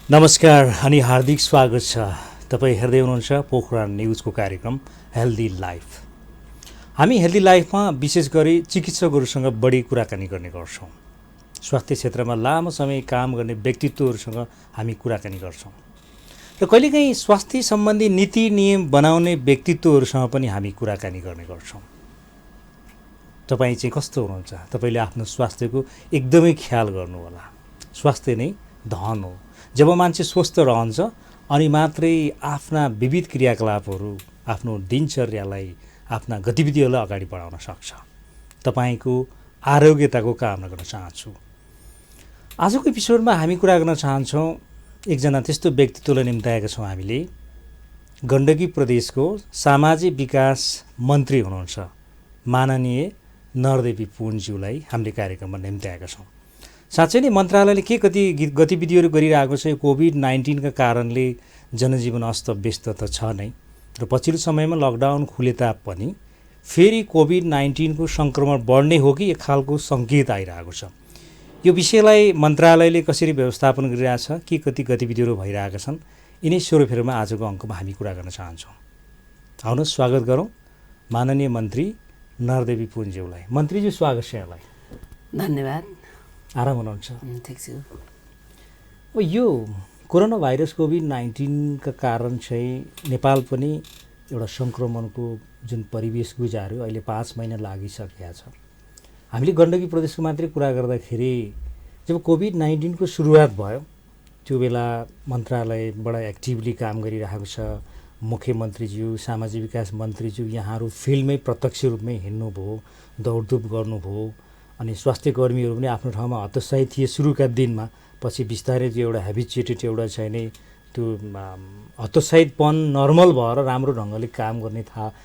नमस्कार अनि हार्दिक स्वागत छ। तपाईँ हेर्दै हुनुहुन्छ पोखरा न्युजको कार्यक्रम हेल्दी लाइफ। हामी हेल्दी लाइफमा विशेष गरी चिकित्सकहरूसँग बढी कुराकानी गर्ने गर्छौँ। स्वास्थ्य क्षेत्रमा लामो समय काम गर्ने व्यक्तित्वहरूसँग हामी कुराकानी गर्छौँ र कहिलेकाहीँ स्वास्थ्य सम्बन्धी नीति नियम बनाउने व्यक्तित्वहरूसँग पनि हामी कुराकानी गर्ने गर्छौँ। तपाईँ चाहिँ कस्तो हुनुहुन्छ? तपाईँले आफ्नो स्वास्थ्यको एकदमै ख्याल गर्नुहोला। स्वास्थ्य नै धन हो। जब मान्छे स्वस्थ रहन्छ अनि मात्रै आफ्ना विविध क्रियाकलापहरू, आफ्नो दिनचर्यालाई, आफ्ना गतिविधिहरूलाई अगाडि बढाउन सक्छ। तपाईँको आरोग्यताको कामना गर्न चाहन्छु। आजको एपिसोडमा हामी कुरा गर्न चाहन्छौँ एकजना त्यस्तो व्यक्तित्वलाई निम्ताएका छौँ हामीले। गण्डकी प्रदेशको सामाजिक विकास मन्त्री हुनुहुन्छ माननीय नरदेवी पुनज्यूलाई हामीले कार्यक्रममा निम्ताएका छौँ। साँच्चै नै मन्त्रालयले के कति गतिविधिहरू गरिरहेको छ। कोभिड-19 कारणले जनजीवन अस्तव्यस्त त छ नै र पछिल्लो समयमा लकडाउन खुले तापनि फेरि कोभिड-19 सङ्क्रमण बढ्ने हो कि एक खालको सङ्केत आइरहेको छ। यो विषयलाई मन्त्रालयले कसरी व्यवस्थापन गरिरहेछ, के कति गतिविधिहरू भइरहेका छन्, यिनै सोरोफेरोमा आजको अङ्कमा हामी कुरा गर्न चाहन्छौँ। आउनुहोस् स्वागत गरौँ माननीय मन्त्री नरदेवी पुनज्यूलाई। मन्त्रीज्यू स्वागत छ यहाँलाई। धन्यवाद। आराम हुनुहुन्छ? ठिक छु। अब यो कोरोना भाइरस कोभिड-19 का कारण चाहिँ नेपाल पनि एउटा सङ्क्रमणको जुन परिवेश गुजार्यो। अहिले 5 महिना लागिसकेका छ। हामीले गण्डकी प्रदेशको मात्रै कुरा गर्दाखेरि जब कोभिड-19 को सुरुवात भयो त्यो बेला मन्त्रालय बडा एक्टिभली काम गरिरहेको छ। मुख्यमन्त्रीज्यू, सामाजिक विकास मन्त्रीज्यू यहाँहरू फिल्डमै प्रत्यक्ष रूपमै हिँड्नुभयो, दौडधुप गर्नुभयो अनि स्वास्थ्य कर्मीहरू पनि आफ्नो ठाउँमा हतोत्साही थिए सुरुका दिनमा। पछि बिस्तारै त्यो एउटा हेबिचुएटेड एउटा चाहिँ नि त्यो हतोत्साहितपन नर्मल भएर राम्रो ढङ्गले काम गर्ने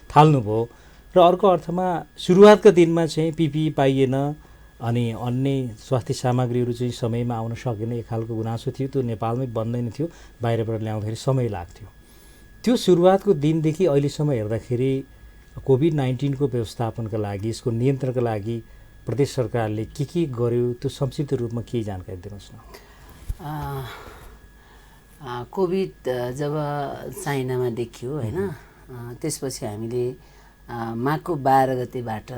थाल्नुभयो र अर्को अर्थमा सुरुवातका दिनमा चाहिँ पिपिई पाइएन अनि अन्य स्वास्थ्य सामग्रीहरू चाहिँ समयमा आउन सकेन। एक खालको गुनासो थियो। त्यो नेपालमै बन्दैन थियो, बाहिरबाट ल्याउँदाखेरि समय लाग्थ्यो। त्यो सुरुवातको दिनदेखि अहिलेसम्म हेर्दाखेरि कोभिड-19 को व्यवस्थापनका लागि, यसको नियन्त्रणका लागि प्रदेश सरकारले के गर्यो त्यो संक्षिप्त रूपमा के जानकारी दिनुहोस् न। कोभिड जब चाइनामा देखियो होइन, त्यसपछि हामीले माघको 12 गतेबाट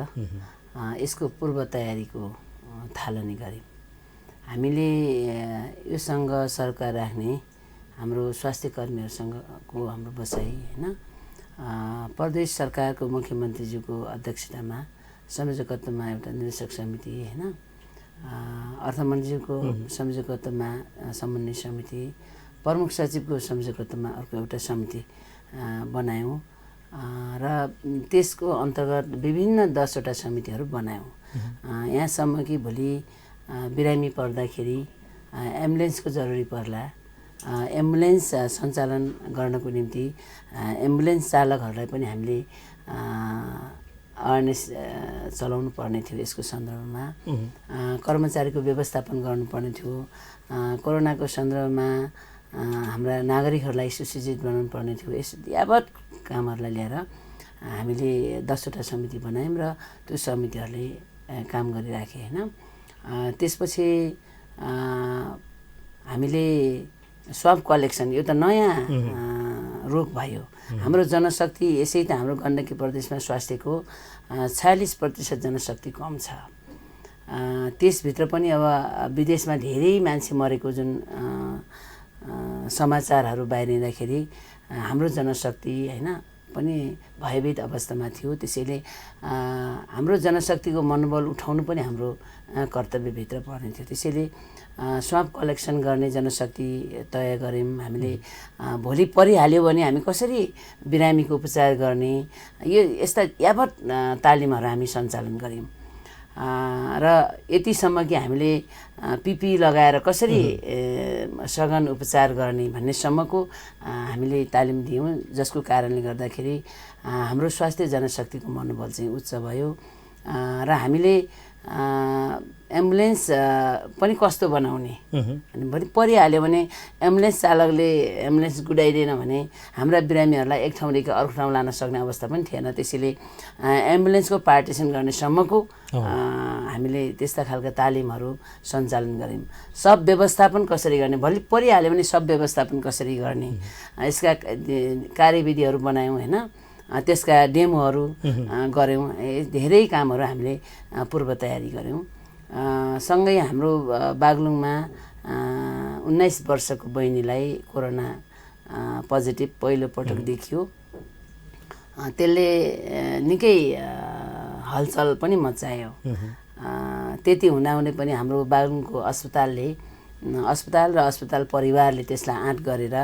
यसको पूर्व तयारीको थालनी गऱ्यौँ। हामीले योसँग सरकार राख्ने हाम्रो स्वास्थ्य कर्मीहरूसँगको हाम्रो बसाइ होइन, प्रदेश सरकारको मुख्यमन्त्रीज्यूको अध्यक्षतामा संयोजकत्वमा एउटा निर्देशक समिति होइन, अर्थमन्त्रीको संयोजकत्वमा समन्वय समिति, प्रमुख सचिवको संयोजकत्वमा अर्को एउटा समिति बनायौँ र त्यसको अन्तर्गत विभिन्न 10 वटा समितिहरू बनायौँ। यहाँसम्म कि भोलि बिरामी पर्दाखेरि एम्बुलेन्सको जरुरी पर्ला, एम्बुलेन्स सञ्चालन गर्नको निम्ति एम्बुलेन्स चालकहरूलाई पनि हामीले अवेरनेस चलाउनु पर्ने थियो। यसको सन्दर्भमा कर्मचारीको व्यवस्थापन गर्नुपर्ने थियो। कोरोनाको सन्दर्भमा हाम्रा नागरिकहरूलाई सुसज्जित बनाउनु पर्ने थियो। यस यावत कामहरूलाई ल्याएर हामीले 10 वटा समिति बनायौँ र त्यो समितिहरूले काम गरिराखे होइन। त्यसपछि हामीले स्वाब कलेक्सन, यो त नयाँ रोग भयो। हाम्रो जनशक्ति यसै त हाम्रो गण्डकी प्रदेशमा स्वास्थ्यको 46% जनशक्ति कम छ। त्यसभित्र पनि अब विदेशमा धेरै मान्छे मरेको जुन समाचारहरू बाहिरिँदाखेरि हाम्रो जनशक्ति होइन पनि भयभीत अवस्थामा थियो। त्यसैले हाम्रो जनशक्तिको मनोबल उठाउनु पनि हाम्रो कर्तव्यभित्र पर्ने थियो। त्यसैले स्वाब कलेक्सन गर्ने जनशक्ति तय गऱ्यौँ हामीले। भोलि परिहाल्यो भने हामी कसरी बिरामीको उपचार गर्ने, यो यस्ता यावत तालिमहरू हामी सञ्चालन गऱ्यौँ र यतिसम्म कि हामीले पिपिई लगाएर कसरी सघन उपचार गर्ने भन्नेसम्मको हामीले तालिम दियौँ, जसको कारणले गर्दाखेरि हाम्रो स्वास्थ्य जनशक्तिको मनोबल चाहिँ उच्च भयो र हामीले एम्बुलेन्स पनि कस्तो बनाउने अनि भरि परिहाल्यो भने एम्बुलेन्स चालकले एम्बुलेन्स गुडाइदिएन भने हाम्रा बिरामीहरूलाई एक ठाउँदेखि अर्को ठाउँ लान सक्ने अवस्था पनि थिएन। त्यसैले एम्बुलेन्सको पार्टिसन गर्नेसम्मको हामीले त्यस्ता खालका तालिमहरू सञ्चालन गऱ्यौँ। सब व्यवस्थापन कसरी गर्ने, भोलि परिहाल्यो भने सब व्यवस्थापन कसरी गर्ने, यसका कार्यविधिहरू बनायौँ होइन। त्यसका डेमोहरू गऱ्यौँ। धेरै कामहरू हामीले पूर्व तयारी गऱ्यौँ। सँगै हाम्रो बागलुङमा 19 वर्षको बहिनीलाई कोरोना पोजिटिभ पहिलो पटक देखियो। त्यसले निकै हलचल पनि मचायो। त्यति हुँदाहुँदै पनि हाम्रो बागलुङको अस्पताल र अस्पताल परिवारले त्यसलाई आँट गरेर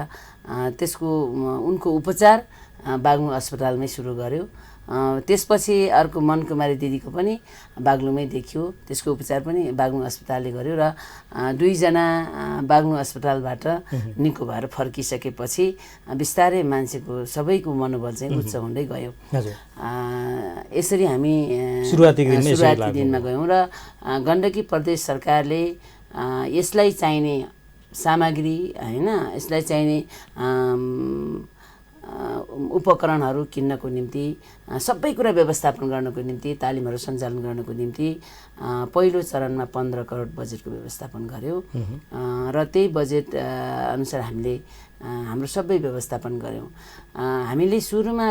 उनको उपचार बागलुङ अस्पतालमै सुरु गर्यो। त्यसपछि अर्को मनकुमारी दिदीको पनि बागलुङमै देखियो। त्यसको उपचार पनि बागलुङ अस्पतालले गर्यो र 2 जना बागलुङ अस्पतालबाट निको भएर फर्किसकेपछि बिस्तारै मान्छेको सबैको मनोबल चाहिँ उच्च हुँदै गयो। यसरी हामी सुरुवाती दिनमा गयौँ र गण्डकी प्रदेश सरकारले यसलाई चाहिने सामग्री होइन, यसलाई चाहिने उपकरणहरू किन्नको निम्ति, सबै कुरा व्यवस्थापन गर्नको निम्ति, तालिमहरू सञ्चालन गर्नको निम्ति पहिलो चरणमा 15 करोड बजेटको व्यवस्थापन गर्यो र त्यही बजेट अनुसार हामीले हाम्रो सबै व्यवस्थापन गऱ्यौँ। हामीले सुरुमा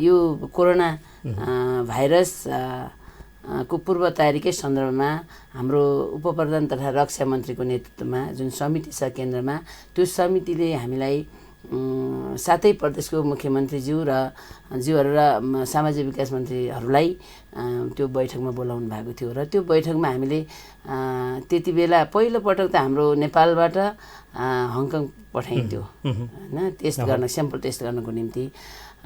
यो कोरोना भाइरस को पूर्व तयारीकै सन्दर्भमा हाम्रो उपप्रधान तथा रक्षा मन्त्रीको नेतृत्वमा जुन समिति छ केन्द्रमा, त्यो समितिले हामीलाई 7 प्रदेशको मुख्यमन्त्रीज्यू र सामाजिक विकास मन्त्रीहरूलाई त्यो बैठकमा बोलाउनु भएको थियो र त्यो बैठकमा हामीले त्यति बेला पहिलोपटक त हाम्रो नेपालबाट हङकङ पठाइन्थ्यो होइन, टेस्ट गर्न, स्याम्पल टेस्ट गर्नको निम्ति।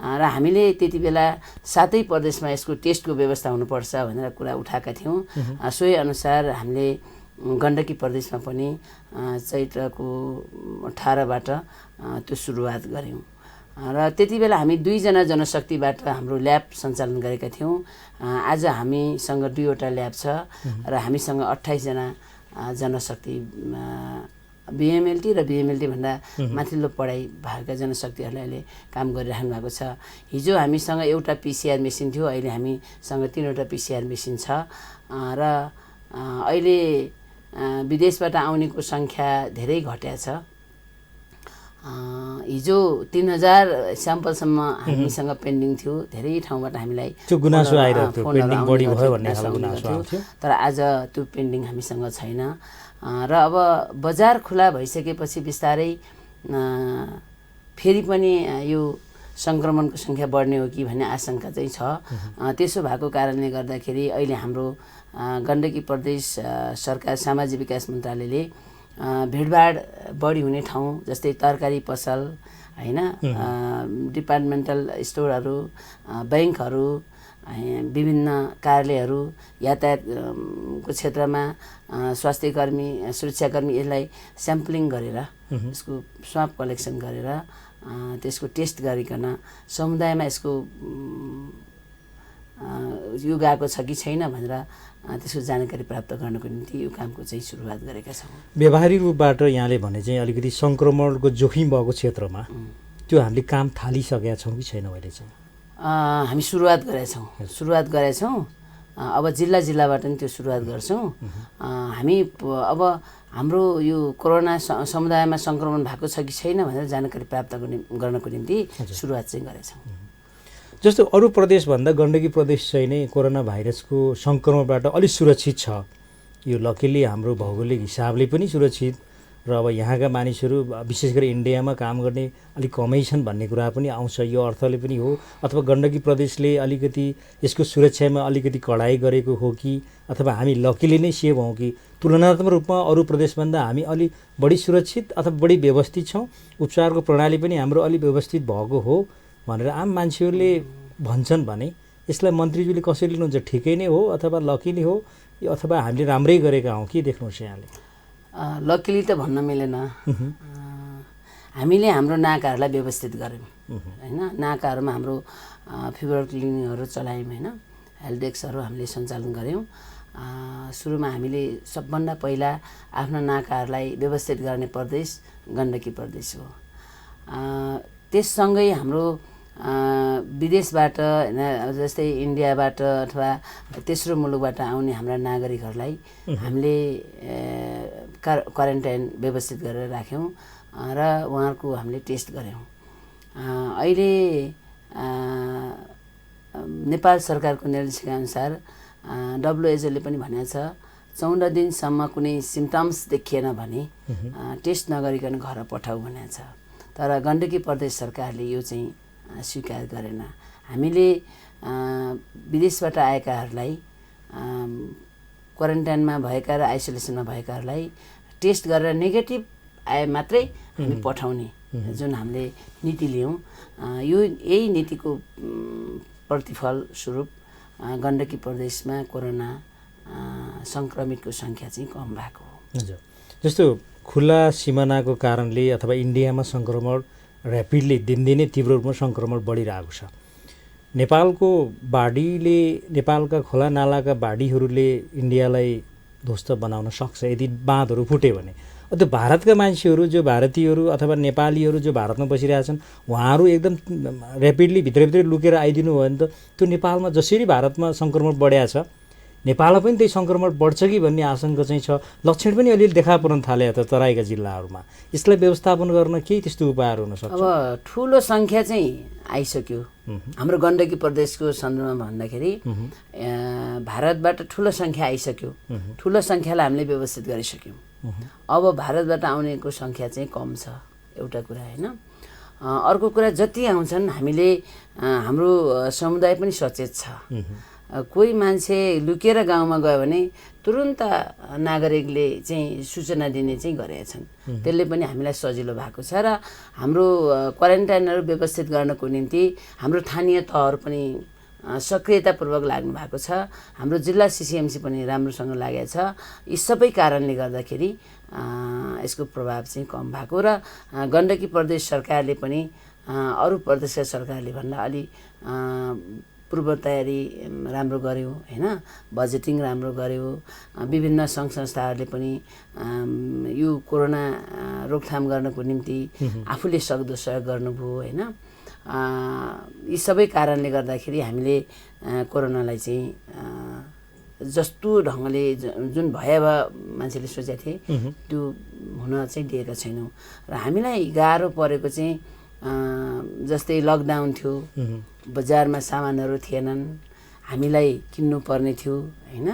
र हामीले त्यति बेला 7 प्रदेशमा यसको टेस्टको व्यवस्था हुनुपर्छ भनेर कुरा उठाएका थियौँ। सोही अनुसार हामीले गण्डकी प्रदेशमा पनि चैत्रको 18बाट त्यो सुरुवात गऱ्यौँ र त्यति बेला हामी 2 जना जनशक्तिबाट हाम्रो ल्याब सञ्चालन गरेका थियौँ। आज हामीसँग 2वटा ल्याब छ र हामीसँग 28 जना जनशक्ति बिएमएलटी र बिएमएलटी भन्दा माथिल्लो पढाइ भएका जनशक्तिहरूले अहिले काम गरिराख्नु भएको छ। हिजो हामीसँग एउटा पिसिआर मेसिन थियो, अहिले हामीसँग 3वटा पिसिआर मेसिन छ र अहिले विदेशबाट आउनेको सङ्ख्या धेरै घट्या छ। हिजो 3000 स्याम्पलसम्म हामीसँग पेन्डिङ थियो। धेरै ठाउँबाट हामीलाई त्यो गुनासो आइरहेको थियो, पेन्डिङ बढी भयो भन्ने खालको गुनासो आउँथ्यो। तर आज त्यो पेन्डिङ हामीसँग छैन र अब बजार खुला भइसकेपछि बिस्तारै फेरि पनि यो सङ्क्रमणको सङ्ख्या बढ्ने हो कि भन्ने आशंका चाहिँ छ। त्यसो भएको कारणले गर्दाखेरि अहिले हाम्रो गण्डकी प्रदेश सरकार सामाजिक विकास मन्त्रालयले भिडभाड बढी हुने ठाउँ जस्तै तरकारी पसल होइन, डिपार्टमेन्टल स्टोरहरू, ब्याङ्कहरू, विभिन्न कार्यालयहरू, यातायातको क्षेत्रमा स्वास्थ्यकर्मी, सुरक्षाकर्मी, यसलाई स्याम्पलिङ गरेर यसको स्वाब कलेक्सन गरेर त्यसको टेस्ट गरिकन समुदायमा यसको यो गएको छ कि छैन भनेर त्यसको जानकारी प्राप्त गर्नको निम्ति यो कामको चाहिँ सुरुवात गरेका छौँ। व्यावहारिक रूपबाट यहाँले भने चाहिँ अलिकति सङ्क्रमणको जोखिम भएको क्षेत्रमा त्यो हामीले काम थालिसकेका छौँ कि छैन अहिले चाहिँ? हामी सुरुवात गरेछौँ। अब जिल्लाबाट नि त्यो सुरुवात गर्छौँ। हामी अब हाम्रो यो कोरोना समुदायमा सङ्क्रमण भएको छ कि छैन भनेर जानकारी प्राप्त गर्नको निम्ति सुरुवात चाहिँ गरेछौँ। जस्तो अरू प्रदेशभन्दा गण्डकी प्रदेश चाहिँ नै कोरोना भाइरसको सङ्क्रमणबाट अलिक सुरक्षित छ। यो लकिली हाम्रो भौगोलिक हिसाबले पनि सुरक्षित र अब यहाँका मानिसहरू विशेष गरी इन्डियामा काम गर्ने अलिक कमै छन् भन्ने कुरा पनि आउँछ। यो अर्थले पनि हो, अथवा गण्डकी प्रदेशले अलिकति यसको सुरक्षामा अलिकति कडाइ गरेको हो कि, अथवा हामी लकिली नै सेभ हौँ कि तुलनात्मक रूपमा अरू प्रदेशभन्दा हामी अलि बढी सुरक्षित अथवा बढी व्यवस्थित छौँ, उपचारको प्रणाली पनि हाम्रो अलि व्यवस्थित भएको हो भनेर आम मान्छेहरूले भन्छन् भने यसलाई मन्त्रीज्यूले कसरी लिनुहुन्छ? ठिकै नै हो अथवा लकिली हो, अथवा हामीले राम्रै गरेका हौँ के देख्नुहोस् यहाँले? लकिली त भन्न मिलेन। हामीले हाम्रो नाकाहरूलाई व्यवस्थित गऱ्यौँ होइन, नाकाहरूमा हाम्रो फिभर क्लिनिकहरू चलायौँ होइन। हेल्थ डेस्कहरू हामीले सञ्चालन गऱ्यौँ। सुरुमा हामीले सबभन्दा पहिला आफ्ना नाकाहरूलाई व्यवस्थित गर्ने प्रदेश गण्डकी प्रदेश हो। त्यससँगै हाम्रो विदेशबाट होइन, जस्तै इन्डियाबाट अथवा तेस्रो मुलुकबाट आउने हाम्रा नागरिकहरूलाई हामीले क्वारेन्टाइन व्यवस्थित गरेर राख्यौँ र उहाँहरूको हामीले टेस्ट गऱ्यौँ। अहिले नेपाल सरकारको निर्देशिका अनुसार WHO ले पनि भनेको छ 14 दिनसम्म कुनै सिम्टम्स देखिएन भने टेस्ट नगरिकन घर पठाऊ भनेको छ। तर गण्डकी प्रदेश सरकारले यो चाहिँ स्वीकार गरेन। हामीले विदेशबाट आएकाहरूलाई क्वारेन्टाइनमा भएका र आइसोलेसनमा भएकाहरूलाई टेस्ट गरेर नेगेटिभ आए मात्रै हामी पठाउने जुन हामीले नीति लियौँ, यही नीतिको प्रतिफल स्वरूप गण्डकी प्रदेशमा कोरोना सङ्क्रमितको सङ्ख्या चाहिँ कम भएको हो। हजुर, जस्तो खुला सिमानाको कारणले अथवा इन्डियामा सङ्क्रमण ऱ्यापिडली दिनदिनै तीव्र रूपमा सङ्क्रमण बढिरहेको छ। नेपालको बाढीले, नेपालका खोला नालाका बाढीहरूले इन्डियालाई ध्वस्त बनाउन सक्छ यदि बाँधहरू फुट्यो भने। त्यो भारतका मान्छेहरू जो भारतीयहरू अथवा नेपालीहरू जो भारतमा बसिरहेछन् उहाँहरू एकदम ऱ्यापिडली भित्रभित्रै लुकेर आइदिनु भयो भने त त्यो नेपालमा जसरी भारतमा सङ्क्रमण बढ्या छ नेपालमा पनि त्यही सङ्क्रमण बढ्छ कि भन्ने आशंका चाहिँ छ। लक्षण पनि अलिअलि देखा पर्न थाले त तराईका जिल्लाहरूमा। यसलाई व्यवस्थापन गर्न केही त्यस्तो उपायहरू हुन सक्छ? अब ठुलो सङ्ख्या चाहिँ आइसक्यो हाम्रो गण्डकी प्रदेशको सन्दर्भमा भन्दाखेरि भारतबाट ठुलो सङ्ख्या आइसक्यो। ठुलो सङ्ख्यालाई हामीले व्यवस्थित गरिसक्यौँ। अब भारतबाट आउनेको सङ्ख्या चाहिँ कम छ, एउटा कुरा होइन। अर्को कुरा जति आउँछन् हामीले हाम्रो समुदाय पनि सचेत छ। कोही मान्छे लुकेर गाउँमा गयो भने तुरुन्त नागरिकले चाहिँ सूचना दिने चाहिँ गरेका छन्। त्यसले पनि हामीलाई सजिलो भएको छ र हाम्रो क्वारेन्टाइनहरू व्यवस्थित गर्नको निम्ति हाम्रो स्थानीय तहहरू पनि सक्रियतापूर्वक लाग्नु भएको छ। हाम्रो जिल्ला सिसिएमसी पनि राम्रोसँग लागेको छ। यी सबै कारणले गर्दाखेरि यसको प्रभाव चाहिँ कम भएको र गण्डकी प्रदेश सरकारले पनि अरू प्रदेशका सरकारले भन्दा अलि पूर्व तयारी राम्रो गर्यो होइन, बजेटिङ राम्रो गर्यो। विभिन्न सङ्घ संस्थाहरूले पनि यो कोरोना रोकथाम गर्नको निम्ति आफूले सक्दो सहयोग गर्नुभयो होइन। यी सबै कारणले गर्दाखेरि हामीले कोरोनालाई चाहिँ जस्तो ढङ्गले जुन भयावह मान्छेले सोचेको थिए त्यो हुन चाहिँ दिएका छैनौँ। र हामीलाई गाह्रो परेको चाहिँ जस्तै लकडाउन थियो, बजारमा सामानहरू थिएनन्, हामीलाई किन्नु पर्ने थियो होइन।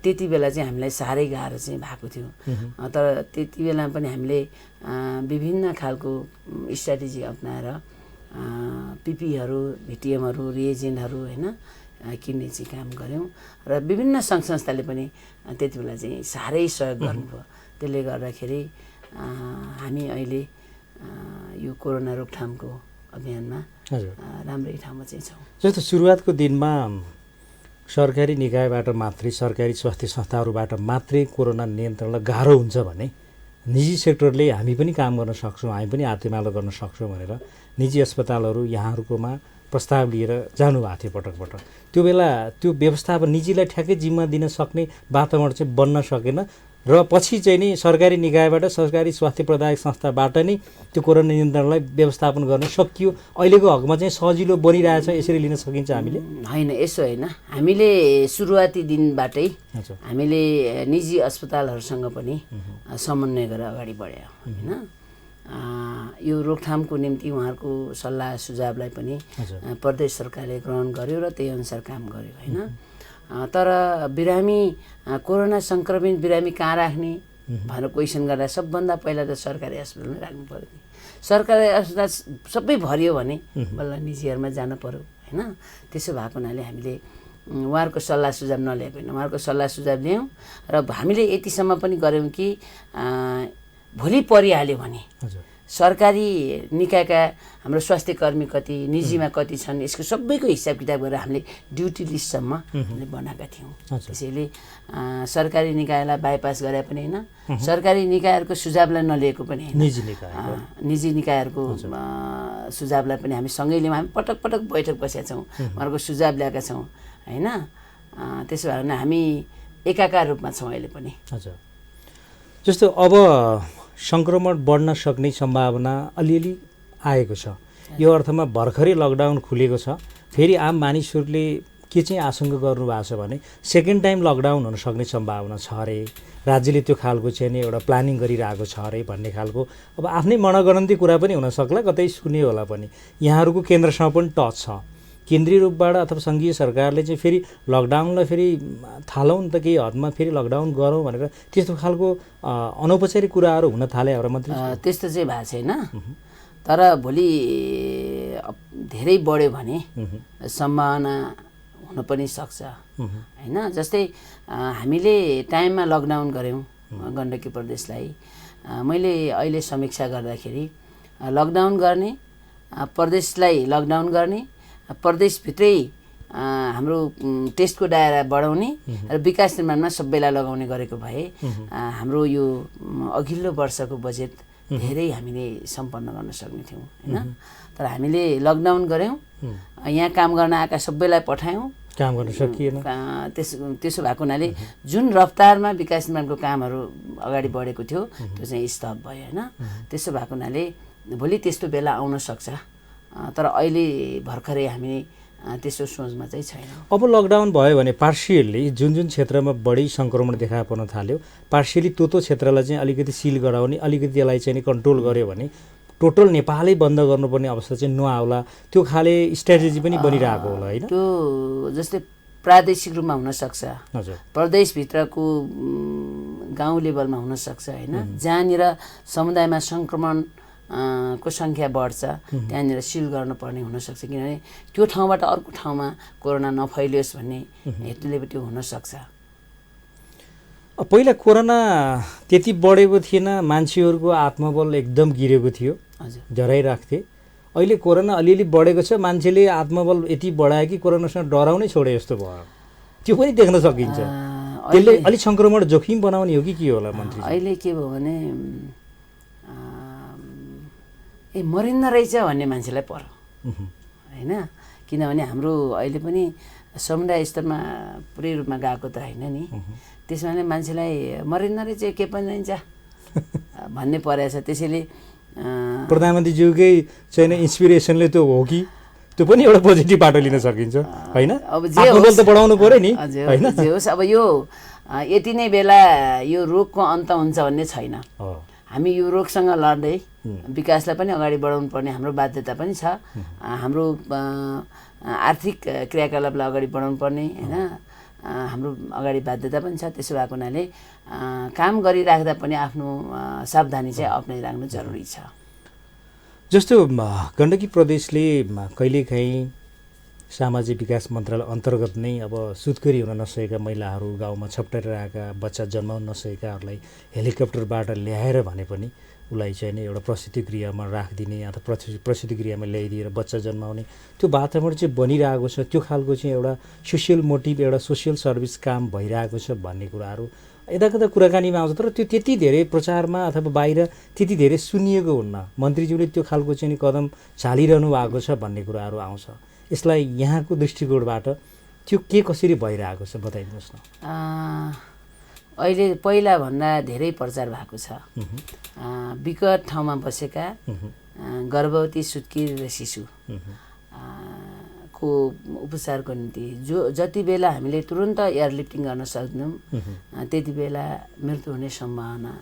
त्यति बेला चाहिँ हामीलाई साह्रै गाह्रो चाहिँ भएको थियो। तर त्यति बेला पनि हामीले विभिन्न खालको स्ट्राटेजी अप्नाएर पिपीहरू, भिटिएमहरू, रिएजेन्टहरू होइन किन्ने चाहिँ काम गऱ्यौँ। र विभिन्न सङ्घ संस्थाले पनि त्यति बेला चाहिँ साह्रै सहयोग गर्नुभयो। त्यसले गर्दाखेरि हामी अहिले यो कोरोना रोकथामको अभियानमा राम्रै ठाउँमा चाहिँ छौँ। जस्तो सुरुवातको दिनमा सरकारी निकायबाट मात्रै, सरकारी स्वास्थ्य संस्थाहरूबाट मात्रै कोरोना नियन्त्रणलाई गाह्रो हुन्छ भने निजी सेक्टरले हामी पनि काम गर्न सक्छौँ, हामी पनि हातेमालो गर्न सक्छौँ भनेर निजी अस्पतालहरू यहाँहरूकोमा प्रस्ताव लिएर जानुभएको थियो पटक पटक। त्यो बेला त्यो व्यवस्थापन निजीलाई ठ्याक्कै जिम्मा दिन सक्ने वातावरण चाहिँ बन्न सकेन र पछि चाहिँ नि सरकारी निकायबाट, सरकारी स्वास्थ्य प्रदायक संस्थाबाट नै त्यो कोरोना नियन्त्रणलाई व्यवस्थापन गर्न सकियो। अहिलेको हकमा चाहिँ सजिलो बनिरहेछ, यसरी लिन सकिन्छ हामीले? होइन, यसो होइन। हामीले सुरुवाती दिनबाटै हामीले निजी अस्पतालहरूसँग पनि समन्वय गरेर अगाडि बढ्यौँ होइन। यो रोकथामको निम्ति उहाँहरूको सल्लाह सुझावलाई पनि प्रदेश सरकारले ग्रहण गर्यो र त्यही अनुसार काम गर्यो होइन। तर बिरामी, कोरोना सङ्क्रमित बिरामी कहाँ राख्ने भनेर क्वेसन गर्दा सबभन्दा पहिला त सरकारी अस्पतालमै राख्नु पऱ्यो। सरकारी अस्पताल सबै भरियो भने बल्ल निजीहरूमा जानु पऱ्यो होइन। त्यसो भएको हुनाले हामीले उहाँहरूको सल्लाह सुझाव नल्याएको होइन, उहाँहरूको सल्लाह सुझाव ल्यायौँ र हामीले यतिसम्म पनि गऱ्यौँ कि भोलि परिहाल्यो भने सरकारी निकायका हाम्रो स्वास्थ्य कर्मी कति, निजीमा कति छन्, यसको सबैको हिसाब किताब गरेर हामीले ड्युटी लिस्टसम्म हामीले बनाएका थियौँ। त्यसैले सरकारी निकायलाई बाइपास गरे पनि होइन, सरकारी निकायहरूको सुझावलाई नलिएको पनि होइन, निजी निकायहरूको सुझावलाई पनि हामी सँगै लियौँ। हामी पटक पटक बैठक बसेका छौँ, उहाँहरूको सुझाव ल्याएका छौँ होइन। त्यसो भएर हामी एकाकार रूपमा छौँ अहिले पनि। हजुर, जस्तो अब सङ्क्रमण बढ्न सक्ने सम्भावना अलिअलि आएको छ, यो अर्थमा भर्खरै लकडाउन खुलेको छ, फेरि आम मानिसहरूले के चाहिँ आशंका गर्नुभएको छ भने सेकेन्ड टाइम लकडाउन हुन सक्ने सम्भावना छ अरे, राज्यले त्यो खालको चाहिँ नि एउटा प्लानिङ गरिरहेको छ अरे भन्ने खालको अब आफ्नै मनगणन्ती कुरा पनि हुनसक्ला, कतै सुन्यो होला पनि। यहाँहरूको केन्द्रसँग पनि टच छ, केन्द्रीय रूपबाट अथवा सङ्घीय सरकारले चाहिँ फेरि लकडाउनलाई फेरि थालौँ नि त, केही हदमा फेरि लकडाउन गरौँ भनेर त्यस्तो खालको अनौपचारिक कुराहरू हुन थाले हाम्रो मन्त्री? त्यस्तो चाहिँ भएको छैन, तर भोलि धेरै बढ्यो भने सम्भावना हुन पनि सक्छ होइन। जस्तै हामीले टाइममा लकडाउन गऱ्यौँ गण्डकी प्रदेशलाई, मैले अहिले समीक्षा गर्दाखेरि लकडाउन गर्ने, प्रदेशलाई लकडाउन गर्ने, प्रदेशभित्रै हाम्रो टेस्टको दायरा बढाउने र विकास निर्माणमा सबैलाई लगाउने गरेको भए हाम्रो यो अघिल्लो वर्षको बजेट धेरै हामीले सम्पन्न गर्न सक्ने थियौँ होइन। तर हामीले लकडाउन गऱ्यौँ, यहाँ काम गर्न आएका सबैलाई पठायौँ, काम गर्न सकिएन। त्यसो भएको हुनाले जुन रफ्तारमा विकास निर्माणको कामहरू अगाडि बढेको थियो त्यो चाहिँ स्टप भयो होइन। त्यसो भएको हुनाले भोलि त्यस्तो बेला आउन सक्छ, तर अहिले भर्खरै हामी त्यस्तो सोचमा चाहिँ छैन। अब लकडाउन भयो भने पार्सियली जुन जुन क्षेत्रमा बढी सङ्क्रमण देखा पर्न थाल्यो, पार्सियली त्यो क्षेत्रलाई चाहिँ अलिकति सिल गराउने, अलिकति त्यसलाई चाहिँ कन्ट्रोल गर्यो भने टोटल नेपालै बन्द गर्नुपर्ने अवस्था चाहिँ नआउला, त्यो खाले स्ट्राटेजी पनि बनिरहेको होला होइन। त्यो जस्तै प्रादेशिक रूपमा हुनसक्छ, हजुर, प्रदेशभित्रको गाउँ लेभलमा हुनसक्छ होइन। जहाँनिर समुदायमा सङ्क्रमण को सङ्ख्या बढ्छ त्यहाँनिर सिल गर्नुपर्ने हुनसक्छ, किनभने त्यो ठाउँबाट अर्को ठाउँमा कोरोना नफैलियोस् भन्ने हेतुले त्यो हुनसक्छ। पहिला कोरोना त्यति बढेको थिएन, मान्छेहरूको आत्मबल एकदम गिरेको थियो, डराइराख्थे। अहिले कोरोना अलिअलि बढेको छ, मान्छेले आत्मबल यति बढायो कि कोरोनासँग डराउनै छोडे जस्तो भयो, त्यो पनि देख्न सकिन्छ। त्यसले अलिक सङ्क्रमण जोखिम बनाउने हो कि के होला मन्त्री? अहिले के भयो भने मरिन्न रहेछ भन्ने मान्छेलाई पर होइन, किनभने हाम्रो अहिले पनि समुदाय स्तरमा पुरै रूपमा गएको त होइन नि, त्यसमा मान्छेलाई मरिन्न रहेछ के पनि रहन्छ भन्ने परेछ। त्यसैले प्रधानमन्त्रीज्यूकै चाहिँ इन्सपिरेसनले त्यो हो कि त्यो पनि एउटा पोजिटिभ बाटो लिन सकिन्छ होइन। अब जे होस् त बढाउनु पर्यो नि होइन, जे होस् अब यो यति नै बेला यो रोगको अन्त हुन्छ भन्ने छैन। हामी यो रोगसँग लड्दै विकासलाई पनि अगाडि बढाउनु पर्ने हाम्रो बाध्यता पनि छ, हाम्रो आर्थिक क्रियाकलापलाई अगाडि बढाउनु पर्ने होइन हाम्रो अगाडि बाध्यता पनि छ। त्यसो भएको हुनाले काम गरिराख्दा पनि आफ्नो सावधानी चाहिँ अप्नाइराख्नु जरुरी छ। जस्तो गण्डकी प्रदेशले कहिलेकाहीँ सामाजिक विकास मन्त्रालय अन्तर्गत नै अब सुत्केरी हुन नसकेका महिलाहरू, गाउँमा छप्टाएर आएका बच्चा जन्माउन नसकेकाहरूलाई हेलिकप्टरबाट ल्याएर भने पनि उसलाई चाहिँ नि एउटा प्रसूति गृहमा राखिदिने अथवा प्रसूति गृहमा ल्याइदिएर बच्चा जन्माउने त्यो वातावरण चाहिँ बनिरहेको छ। त्यो खालको चाहिँ एउटा सोसियल मोटिभ, एउटा सोसियल सर्भिस काम भइरहेको छ भन्ने कुराहरू यताकता कुराकानीमा आउँछ, तर त्यो त्यति धेरै प्रचारमा अथवा बाहिर त्यति धेरै सुनिएको हुन्न। मन्त्रीज्यूले त्यो खालको चाहिँ कदम चालिरहनु भएको छ भन्ने कुराहरू आउँछ। यसलाई यहाँको दृष्टिकोणबाट त्यो के कसरी भइरहेको छ बताइदिनुहोस् न। अहिले पहिलाभन्दा धेरै प्रचार भएको छ। विकट ठाउँमा बसेका गर्भवती, सुत्केरी र शिशु को उपचारको निम्ति जति बेला हामीले तुरन्त एयरलिफ्टिङ गर्न सक्दैनौँ त्यति बेला मृत्यु हुने सम्भावना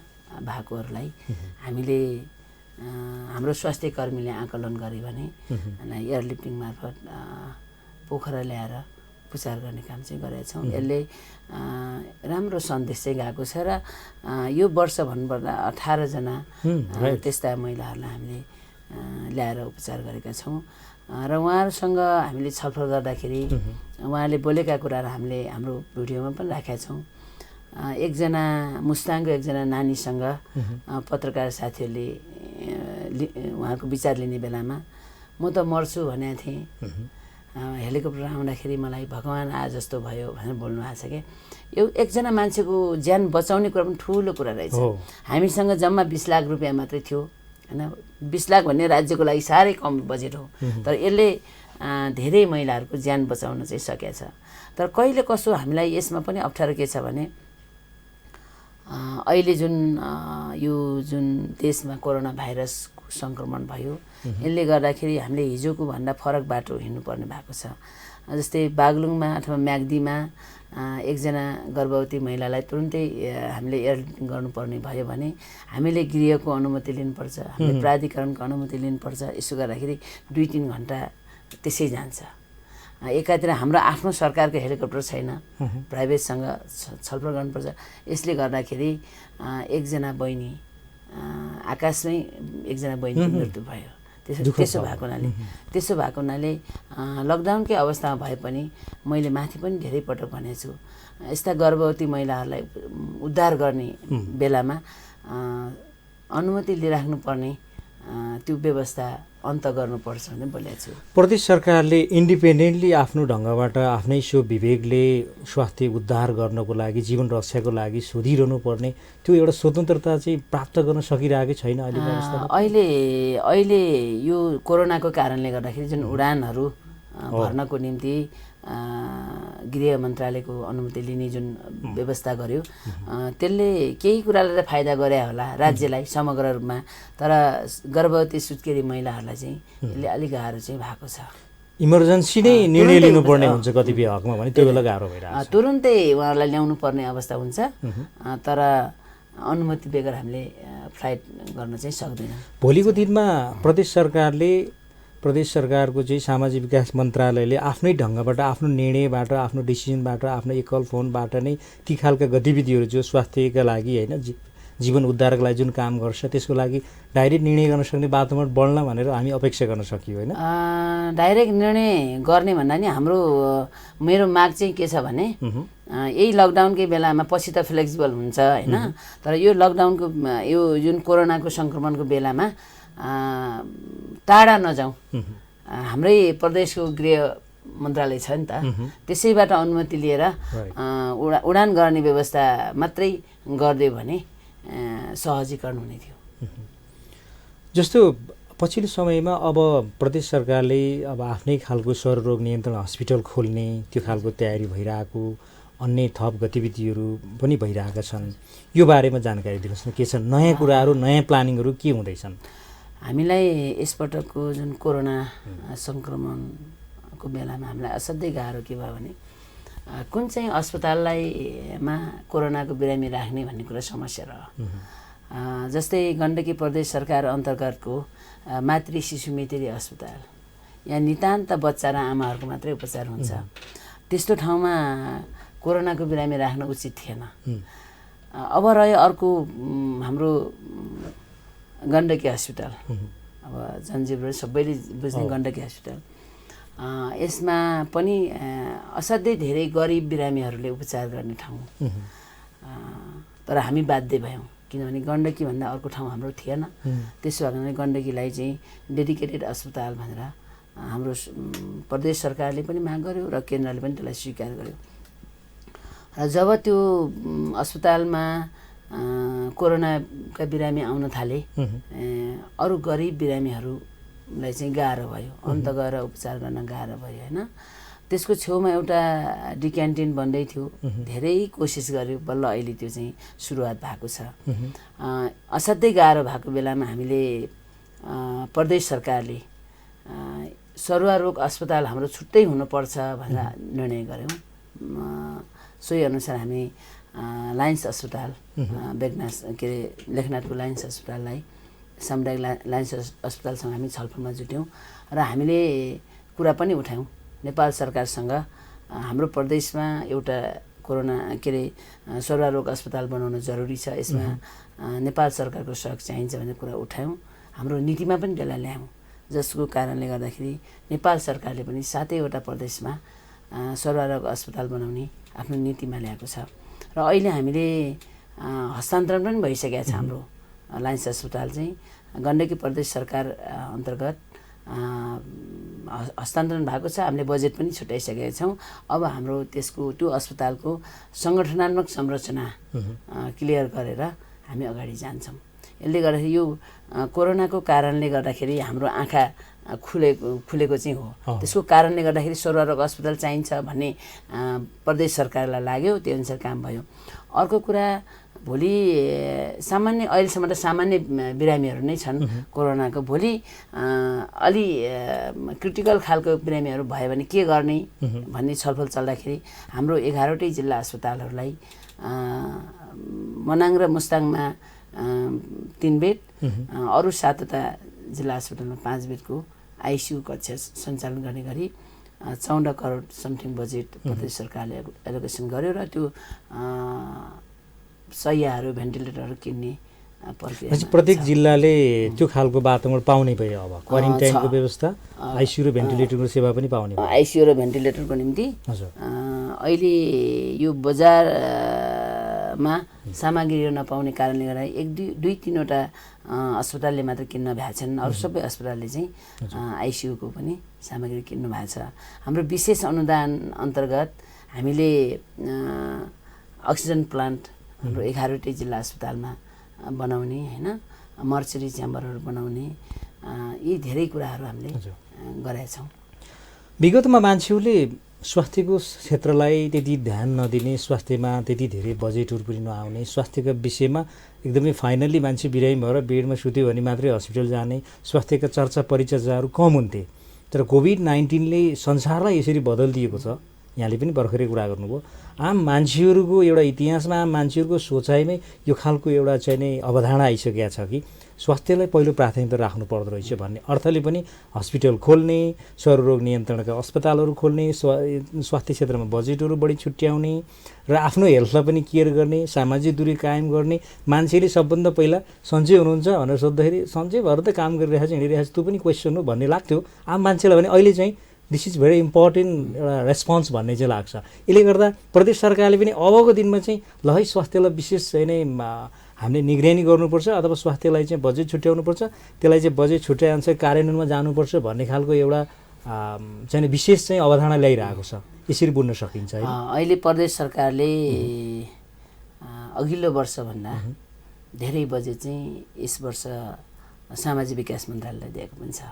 भएकोहरूलाई हामीले हाम्रो स्वास्थ्य कर्मीले आकलन गरे भने एयरलिफ्टिङ मार्फत पोखरा ल्याएर उपचार गर्ने काम चाहिँ गरेका छौँ। यसले राम्रो सन्देश चाहिँ गएको छ र यो वर्ष भन्नुपर्दा 18 जना त्यस्ता महिलाहरूलाई हामीले ल्याएर उपचार गरेका छौँ र उहाँहरूसँग हामीले छलफल गर्दाखेरि उहाँले बोलेका कुराहरू हामीले हाम्रो भिडियोमा पनि राखेका छौँ। एकजना मुस्ताङको एकजना नानीसँग पत्रकार साथीहरूले उहाँको विचार लिने बेलामा म त मर्छु भनेको थिएँ, हेलिकप्टर आउँदाखेरि मलाई भगवान् आ जस्तो भयो भनेर बोल्नु भएको छ क्या। यो एकजना मान्छेको ज्यान बचाउने कुरा पनि ठुलो कुरा रहेछ। हामीसँग जम्मा 20 लाख रुपियाँ मात्रै थियो होइन, 20 लाख भन्ने राज्यको लागि साह्रै कम बजेट हो, तर यसले धेरै महिलाहरूको ज्यान बचाउन चाहिँ सकेको छ। तर कहिले कसो हामीलाई यसमा पनि अप्ठ्यारो के छ भने अहिले यो जुन देशमा कोरोना भाइरसको सङ्क्रमण भयो यसले गर्दाखेरि हामीले हिजोको भन्दा फरक बाटो हिँड्नुपर्ने भएको छ। जस्तै बागलुङमा अथवा म्याग्दीमा एकजना गर्भवती महिलालाई तुरुन्तै हामीले एडमिट गर्नुपर्ने भयो भने हामीले गृहको अनुमति लिनुपर्छ, हामीले प्राधिकरणको अनुमति लिनुपर्छ। यसो गर्दाखेरि 2-3 घन्टा त्यसै जान्छ। एकातिर हाम्रो आफ्नो सरकारको हेलिकप्टर छैन, प्राइभेटसँग छलफल गर्नुपर्छ। यसले गर्दाखेरि एकजना बहिनी आकाशमै एकजना बहिनीको मृत्यु भयो। त्यसो भएको हुनाले लकडाउनकै अवस्थामा भए पनि मैले माथि पनि धेरै पटक भनेको छु, यस्ता गर्भवती महिलाहरूलाई उद्धार गर्ने बेलामा अनुमति लिइराख्नुपर्ने त्यो व्यवस्था अन्त गर्नुपर्छ भन्ने बोलेको छु। प्रदेश सरकारले इन्डिपेन्डेन्टली आफ्नो ढङ्गबाट आफ्नै विवेकले स्वास्थ्य उद्धार गर्नको लागि, जीवन रक्षाको लागि सोधिरहनु पर्ने त्यो एउटा स्वतन्त्रता चाहिँ प्राप्त गर्न सकिरहेकै छैन अहिले यो कोरोनाको कारणले गर्दाखेरि जुन उडानहरू भर्नको निम्ति गृह मन्त्रालयको अनुमति लिने जुन व्यवस्था गर्यो त्यसले केही कुरालाई त फाइदा गरे होला राज्यलाई समग्र रूपमा, तर गर्भवती सुत्केरी महिलाहरूलाई चाहिँ यसले अलिक गाह्रो चाहिँ भएको छ। इमर्जेन्सी नै निर्णय लिनुपर्ने हुन्छ कतिपय हकमा भने त्यो बेला गाह्रो भइरहेको छ। तुरुन्तै उहाँहरूलाई ल्याउनु पर्ने अवस्था हुन्छ, तर अनुमति बेगर हामीले फ्लाइट गर्न चाहिँ सक्दैनौँ। भोलिको दिनमा प्रदेश सरकारको चाहिँ सामाजिक विकास मन्त्रालयले आफ्नै ढङ्गबाट, आफ्नो निर्णयबाट, आफ्नो डिसिजनबाट, आफ्नो एकल फोनबाट नै ती खालका गतिविधिहरू जो स्वास्थ्यका लागि होइन जीवन उद्धारको लागि जुन काम गर्छ त्यसको लागि डाइरेक्ट निर्णय गर्न सक्ने वातावरण बढ्न भनेर हामी अपेक्षा गर्न सकियो होइन। डाइरेक्ट निर्णय गर्ने भन्दा नि मेरो माग चाहिँ के छ भने यही लकडाउनकै बेलामा पछि त फ्लेक्सिबल हुन्छ होइन, तर यो लकडाउनको यो जुन कोरोनाको सङ्क्रमणको बेलामा टाढा नजाउँ। हाम्रै प्रदेशको गृह मन्त्रालय छ नि त, त्यसैबाट अनुमति लिएर उडान गर्ने व्यवस्था मात्रै गरिदियो भने सहजीकरण हुने थियो। जस्तो पछिल्लो समयमा अब प्रदेश सरकारले अब आफ्नै खालको सर्वरोग नियन्त्रण हस्पिटल खोल्ने त्यो खालको तयारी भइरहेको, अन्य थप गतिविधिहरू पनि भइरहेका छन्। यो बारेमा जानकारी दिनुहोस् न, के छ नयाँ कुराहरू, नयाँ प्लानिङहरू के हुँदैछन्? हामीलाई यसपटकको जुन कोरोना सङ्क्रमणको बेलामा हामीलाई असाध्यै गाह्रो के भयो भने कुन चाहिँ अस्पतालमा कोरोनाको बिरामी राख्ने भन्ने कुरा समस्या रह्यो। जस्तै गण्डकी प्रदेश सरकार अन्तर्गतको मातृ शिशु मेटेरी अस्पताल, यहाँ नितान्त बच्चा र आमाहरूको मात्रै उपचार हुन्छ। त्यस्तो ठाउँमा कोरोनाको बिरामी राख्न उचित थिएन। अब रह्यो अर्को हाम्रो गण्डकी हस्पिटल, अब जनजीवन सबैले बुझ्ने गण्डकी हस्पिटल, यसमा पनि असाध्यै धेरै गरिब बिरामीहरूले उपचार गर्ने ठाउँ। तर हामी बाध्य भयौँ किनभने गण्डकी भन्दा अर्को ठाउँ हाम्रो थिएन। त्यसो भएको हुनाले गण्डकीलाई चाहिँ डेडिकेटेड अस्पताल भनेर हाम्रो प्रदेश सरकारले पनि माग गर्यो र केन्द्रले पनि त्यसलाई स्वीकार गर्यो। र जब त्यो अस्पतालमा कोरोनाका बिरामी आउन थाले, अरू गरिब बिरामीहरूलाई चाहिँ गाह्रो भयो, अन्त गएर उपचार गर्न गाह्रो भयो होइन। त्यसको छेउमा एउटा डिक्यान्टिन बन्दै थियो, धेरै कोसिस गर्यो, बल्ल अहिले त्यो चाहिँ सुरुवात भएको छ। असाध्यै गाह्रो भएको बेलामा हामीले प्रदेश सरकारले सरुवा रोग अस्पताल हाम्रो छुट्टै हुनुपर्छ भनेर निर्णय गऱ्यौँ। सोही अनुसार हामी लायन्स अस्पताल लेखनाथको लायन्स अस्पताललाई सामुदायिक लायन्स अस्पतालसँग हामी छलफलमा जुट्यौँ र हामीले कुरा पनि उठायौँ नेपाल सरकारसँग। हाम्रो प्रदेशमा एउटा सरुवा रोग अस्पताल बनाउन जरुरी छ, यसमा नेपाल सरकारको सहयोग चाहिन्छ भन्ने कुरा उठायौँ। हाम्रो नीतिमा पनि त्यसलाई ल्यायौँ, जसको कारणले गर्दाखेरि नेपाल सरकारले पनि 7वटा प्रदेशमा सरुवा रोग अस्पताल बनाउने आफ्नो नीतिमा ल्याएको छ। र अहिले हामीले हस्तान्तरण पनि भइसकेको छ। हाम्रो लायन्स अस्पताल चाहिँ गण्डकी प्रदेश सरकार अन्तर्गत हस्तान्तरण भएको छ। हामीले बजेट पनि छुट्याइसकेका छौँ। अब हाम्रो त्यो अस्पतालको सङ्गठनात्मक संरचना क्लियर गरेर हामी अगाडि जान्छौँ। यसले गर्दाखेरि यो कोरोनाको कारणले गर्दाखेरि हाम्रो आँखा खुलेको चाहिँ हो। त्यसको कारणले गर्दाखेरि सरुवा रोग अस्पताल चाहिन्छ भन्ने प्रदेश सरकारलाई लाग्यो, त्यो अनुसार काम भयो। अर्को कुरा, भोलि सामान्य अहिलेसम्म त सामान्य बिरामीहरू नै छन् कोरोनाको, भोलि अलि क्रिटिकल खालको बिरामीहरू भयो भने के गर्ने भन्ने छलफल चल्दाखेरि हाम्रो 11वटै जिल्ला अस्पतालहरूलाई मनाङ र मुस्ताङमा 3 बेड, अरू 7वटा जिल्ला अस्पतालमा 5 बेडको आइसियु कक्ष सञ्चालन गर्ने गरी 14 करोड समथिङ बजेट प्रदेश सरकारले एलोकेसन गर्यो र त्यो शय्याहरू भेन्टिलेटरहरू किन्ने प्रक्रिया। प्रत्येक जिल्लाले त्यो खालको वातावरण पाउने भयो। अब क्वारेन्टाइनको व्यवस्था, आइसियु र भेन्टिलेटरको सेवा पनि पाउने भयो। आइसियु र भेन्टिलेटरको निम्ति अहिले यो बजारमा सामग्रीहरू नपाउने कारणले गर्दा 1-2-3वटा अस्पतालले मात्र किन्न भएको छन्। अरू सबै अस्पतालले चाहिँ आइसियुको पनि सामग्री किन्नु भएको छ। हाम्रो विशेष अनुदान अन्तर्गत हामीले अक्सिजन प्लान्ट हाम्रो 11वटै जिल्ला अस्पतालमा बनाउने, होइन, मर्चरी च्याम्बरहरू बनाउने, यी धेरै कुराहरू हामीले गरेका छौँ। विगतमा मान्छेहरूले स्वास्थ्यको क्षेत्रलाई त्यति ध्यान नदिने, स्वास्थ्यमा त्यति धेरै बजेटहरू पनि नआउने, स्वास्थ्यका विषयमा एकदमै फाइनल्ली मान्छे बिरामी भएर बेडमा सुत्यो भने मात्रै हस्पिटल जाने, स्वास्थ्यका चर्चा परिचर्चाहरू कम हुन्थे। तर कोभिड-19ले संसारलाई यसरी बदलिदिएको छ। यहाँले पनि भर्खरै कुरा गर्नुभयो। आम मान्छेहरूको एउटा इतिहासमा आम मान्छेहरूको सोचाइमै यो खालको एउटा चाहिँ नै अवधारणा आइसकेको छ कि स्वास्थ्यलाई पहिलो प्राथमिकता राख्नु पर्दो रहेछ भन्ने अर्थले पनि हस्पिटल खोल्ने, सर्वरोग नियन्त्रणका अस्पतालहरू खोल्ने, स्वास्थ्य क्षेत्रमा बजेटहरू बढी छुट्याउने र आफ्नो हेल्थलाई पनि केयर गर्ने, सामाजिक दूरी कायम गर्ने। मान्छेले सबभन्दा पहिला सन्चै हुनुहुन्छ भनेर सोद्धाखेरि सन्चै भएर त काम गरिरहेको छ, हिँडिरहेको छ, त्यो पनि क्वेसन हो भन्ने लाग्थ्यो आम मान्छेलाई। भने अहिले चाहिँ दिस इज भेरी इम्पोर्टेन्ट एउटा रेस्पोन्स भन्ने चाहिँ लाग्छ। यसले गर्दा प्रदेश सरकारले पनि अबको दिनमा चाहिँ ल है स्वास्थ्यलाई विशेष चाहिँ नै हामीले निगरानी गर्नुपर्छ अथवा स्वास्थ्यलाई चाहिँ बजेट छुट्याउनुपर्छ, त्यसलाई चाहिँ बजेट छुट्याएअनुसार कार्यान्वयनमा जानुपर्छ भन्ने खालको एउटा चाहिँ विशेष चाहिँ अवधारणा ल्याइरहेको छ। यसरी बुझ्न सकिन्छ। अहिले प्रदेश सरकारले अघिल्लो वर्षभन्दा धेरै बजेट चाहिँ यस वर्ष सामाजिक विकास मन्त्रालयलाई दिएको पनि छ।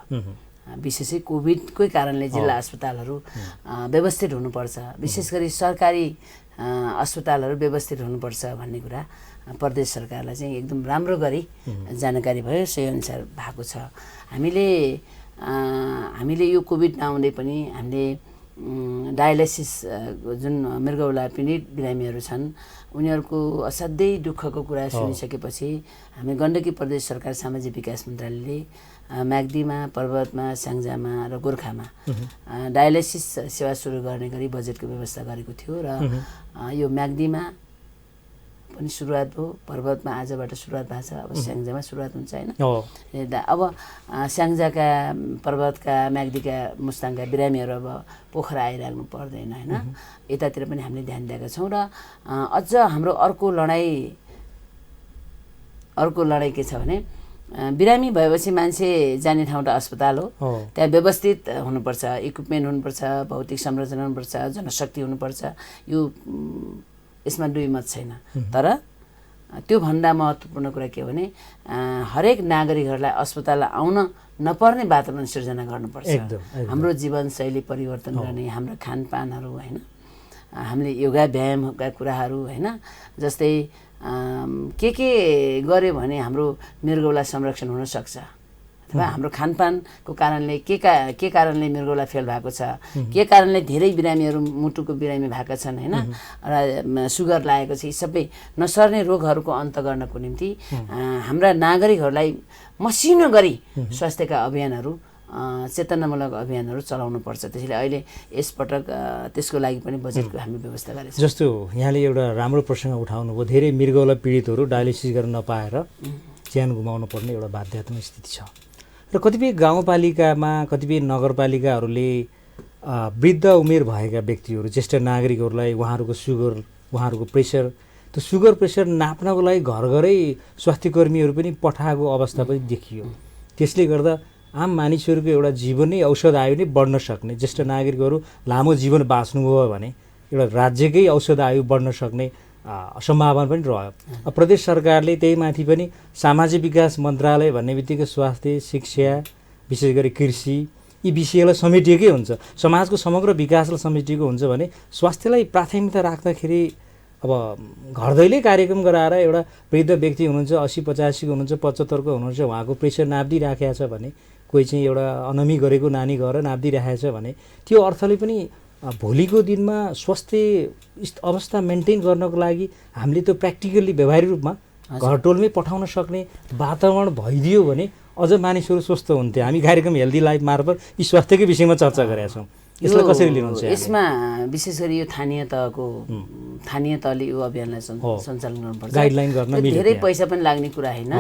विशेषै कोभिडकै कारणले जिल्ला अस्पतालहरू व्यवस्थित हुनुपर्छ, विशेष गरी सरकारी अस्पतालहरू व्यवस्थित हुनुपर्छ भन्ने कुरा प्रदेश सरकारलाई चाहिँ एकदम राम्रो गरी जानकारी भयो, सही अनुसार भएको छ। हामीले यो कोभिड नआउँदै पनि हामीले डायलाइसिस जुन मृगौला पीडित बिरामीहरू छन् उनीहरूको असाध्यै दुःखको कुरा सुनिसकेपछि हामी गण्डकी प्रदेश सरकार सामाजिक विकास मन्त्रालयले म्याग्दीमा, पर्वतमा, स्याङ्जामा र गोर्खामा डायलाइसिस सेवा सुरु गर्ने गरी बजेटको व्यवस्था गरेको थियो र यो म्याग्दीमा पनि सुरुवात भयो, पर्वतमा आजबाट सुरुवात भएको छ, अब स्याङ्जामा सुरुवात हुन्छ, होइन। अब स्याङ्जाका, पर्वतका, म्याग्दीका, मुस्ताङका बिरामीहरू अब पोखरा आइराख्नु पर्दैन, होइन। यतातिर पनि हामीले ध्यान दिएका छौँ। र अझ हाम्रो अर्को लडाइँ के छ भने बिरामी भएपछि मान्छे जाने ठाउँ त अस्पताल हो, त्यहाँ व्यवस्थित हुनुपर्छ, इक्विपमेन्ट हुनुपर्छ, भौतिक संरचना हुनुपर्छ, जनशक्ति हुनुपर्छ। यो यसमा दुई मत छैन। तर त्योभन्दा महत्त्वपूर्ण कुरा के हो भने हरेक नागरिकहरूलाई अस्पताल आउन नपर्ने वातावरण सिर्जना गर्नुपर्छ। हाम्रो जीवनशैली परिवर्तन गर्ने, हाम्रो खानपानहरू, होइन, हामीले योगा व्यायामका कुराहरू, होइन, जस्तै के गर्यो भने हाम्रो मृगौला संरक्षण हुन सक्छ अथवा हाम्रो खानपानको कारणले के कारणले मृगौला फेल भएको छ, के कारणले धेरै बिरामीहरू मुटुको बिरामी भएका छन्, होइन, र सुगर लागेको छ। यी सबै नसर्ने रोगहरूको अन्त गर्नको निम्ति हाम्रा नागरिकहरूलाई मसिनो गरी स्वास्थ्यका अभियानहरू, चेतनामूलक अभियानहरू चलाउनु पर्छ। त्यसैले अहिले यसपटक त्यसको लागि पनि बजेटको हामी व्यवस्था गरेका छौँ। जस्तो यहाँले एउटा राम्रो प्रसङ्ग उठाउनु भयो, धेरै मृगौला पीडितहरू डायलिसिस गर्न नपाएर ज्यान गुमाउनु पर्ने एउटा बाध्यतात्मक स्थिति छ र कतिपय गाउँपालिकामा, कतिपय नगरपालिकाहरूले वृद्ध उमेर भएका व्यक्तिहरू, ज्येष्ठ नागरिकहरूलाई उहाँहरूको सुगर, उहाँहरूको प्रेसर, त्यो सुगर प्रेसर नाप्नको लागि घर घरै स्वास्थ्यकर्मीहरू पनि पठाएको अवस्था पनि देखियो। त्यसले गर्दा आम मानिसहरूको एउटा जीवनै औषध आयु नै बढ्न सक्ने, ज्येष्ठ नागरिकहरू लामो जीवन बाँच्नुभयो भने एउटा राज्यकै औषध आयु बढ्न सक्ने सम्भावना पनि रह्यो। प्रदेश सरकारले त्यही माथि पनि सामाजिक विकास मन्त्रालय भन्ने बित्तिकै स्वास्थ्य, शिक्षा, विशेष गरी कृषि यी विषयलाई समेटिएकै हुन्छ, समाजको समग्र विकासलाई समेटिएको हुन्छ भने स्वास्थ्यलाई प्राथमिकता राख्दाखेरि अब घर दैलै कार्यक्रम गराएर एउटा वृद्ध व्यक्ति हुनुहुन्छ, 80-85 को हुनुहुन्छ, 75 को हुनुहुन्छ, उहाँको प्रेसर नाप्दिराखेको छ भने, कोही चाहिँ एउटा अनमी गरेको नानी गएर नाप्दिराखेको छ भने त्यो अर्थले पनि भोलिको दिनमा स्वास्थ्य अवस्था मेन्टेन गर्नको लागि हामीले त्यो प्र्याक्टिकल्ली व्यवहारिक रूपमा घरटोलमै पठाउन सक्ने वातावरण भइदियो भने अझ मानिसहरू स्वस्थ हुन्थे। हामी कार्यक्रम हेल्दी लाइफ मार्फत यी स्वास्थ्यकै विषयमा चर्चा गरेका छौँ। यसलाई कसरी लिनुहुन्छ? यसमा विशेष गरी यो स्थानीय तहले यो अभियानलाई सञ्चालन गर्नुपर्छ, गाइडलाइन गर्न धेरै पैसा पनि लाग्ने कुरा होइन,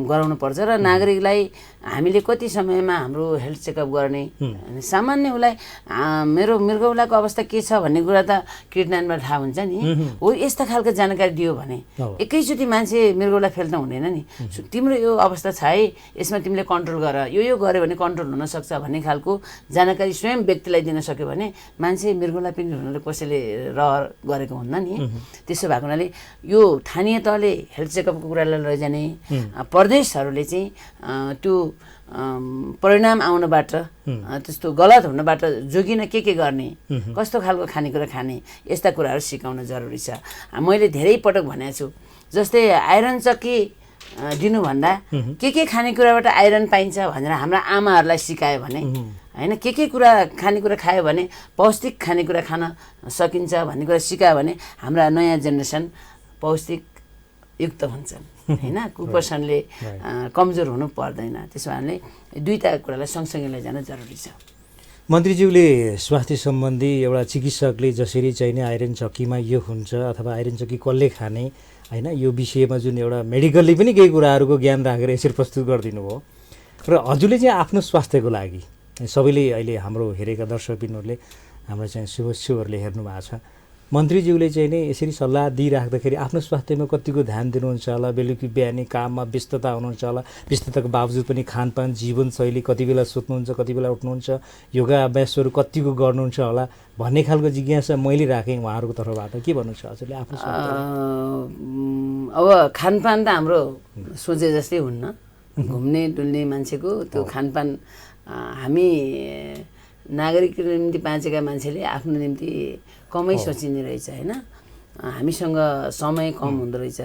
गराउनु पर्छ र नागरिकलाई हामीले कति समयमा हाम्रो हेल्थ चेकअप गर्ने, सामान्य उसलाई मेरो मृगौलाको अवस्था के छ भन्ने कुरा त किटनानबाट थाहा हुन्छ नि, हो यस्ता खालको जानकारी दियो भने एकैचोटि मान्छे मृगौला फेल्न हुँदैन नि। तिम्रो यो अवस्था छ है, यसमा तिमीले कन्ट्रोल गर, यो गर्यो भने कन्ट्रोल हुनसक्छ भन्ने खालको जानकारी स्वयं व्यक्तिलाई दिन सक्यो भने मान्छे मृगौला पिण्ड हुनाले कसैले रहर गरेको हुन्न नि। त्यसो भएको हुनाले यो स्थानीय तहले हेल्थ चेकअपको कुरालाई लैजाने, प्रदेशहरूले चाहिँ त्यो परिणाम आउनबाट, त्यस्तो गलत हुनबाट जोगिन के गर्ने, कस्तो खालको खानेकुरा खाने, यस्ता कुराहरू सिकाउन जरुरी छ। मैले धेरै पटक भनेको छु, जस्तै आइरन चक्की दिनुभन्दा के खानेकुराबाट आइरन पाइन्छ भनेर हाम्रा आमाहरूलाई सिकायो भने होइन, के कुरा खानेकुरा खायो भने पौष्टिक खानेकुरा खान सकिन्छ भन्ने कुरा सिकायो भने हाम्रा नयाँ जेनेरेसन पौष्टिक युक्त हुन्छन् होइन, कुपोषणले कमजोर हुनु पर्दैन। त्यसो कारणले दुईटा कुरालाई सँगसँगै लैजान जरुरी छ। मन्त्रीज्यूले स्वास्थ्य सम्बन्धी एउटा चिकित्सकले जसरी चाहिँ नि आइरन चक्कीमा यो हुन्छ अथवा आइरन चक्की कसले खाने होइन, यो विषयमा जुन एउटा मेडिकलले पनि केही कुराहरूको ज्ञान राखेर यसरी प्रस्तुत गरिदिनु भयो र हजुरले चाहिँ आफ्नो स्वास्थ्यको लागि सबैले अहिले हाम्रो हेरेका दर्शकबिनहरूले हाम्रो चाहिँ शुभहरूले हेर्नु भएको छ, मन्त्रीज्यूले चाहिँ नि यसरी सल्लाह दिइराख्दाखेरि आफ्नो स्वास्थ्यमा कतिको ध्यान दिनुहुन्छ होला, बेलुकी बिहानी काममा व्यस्तता हुनुहुन्छ होला, व्यस्तताको बावजुद पनि खानपान जीवनशैली कति बेला सुत्नुहुन्छ, कति बेला उठ्नुहुन्छ, योगा अभ्यासहरू कतिको गर्नुहुन्छ होला भन्ने खालको जिज्ञासा मैले राखेँ उहाँहरूको तर्फबाट। के भन्नुहुन्छ हजुरले आफ्नो स्वास्थ्य? अब खानपान त हाम्रो सोचे जस्तै हुन्न, घुम्ने डुल्ने मान्छेको त्यो खानपान हामी नागरिकको निम्ति बाँचेका मान्छेले आफ्नो निम्ति कमै सोचिने रहेछ होइन, हामीसँग समय कम हुँदो रहेछ।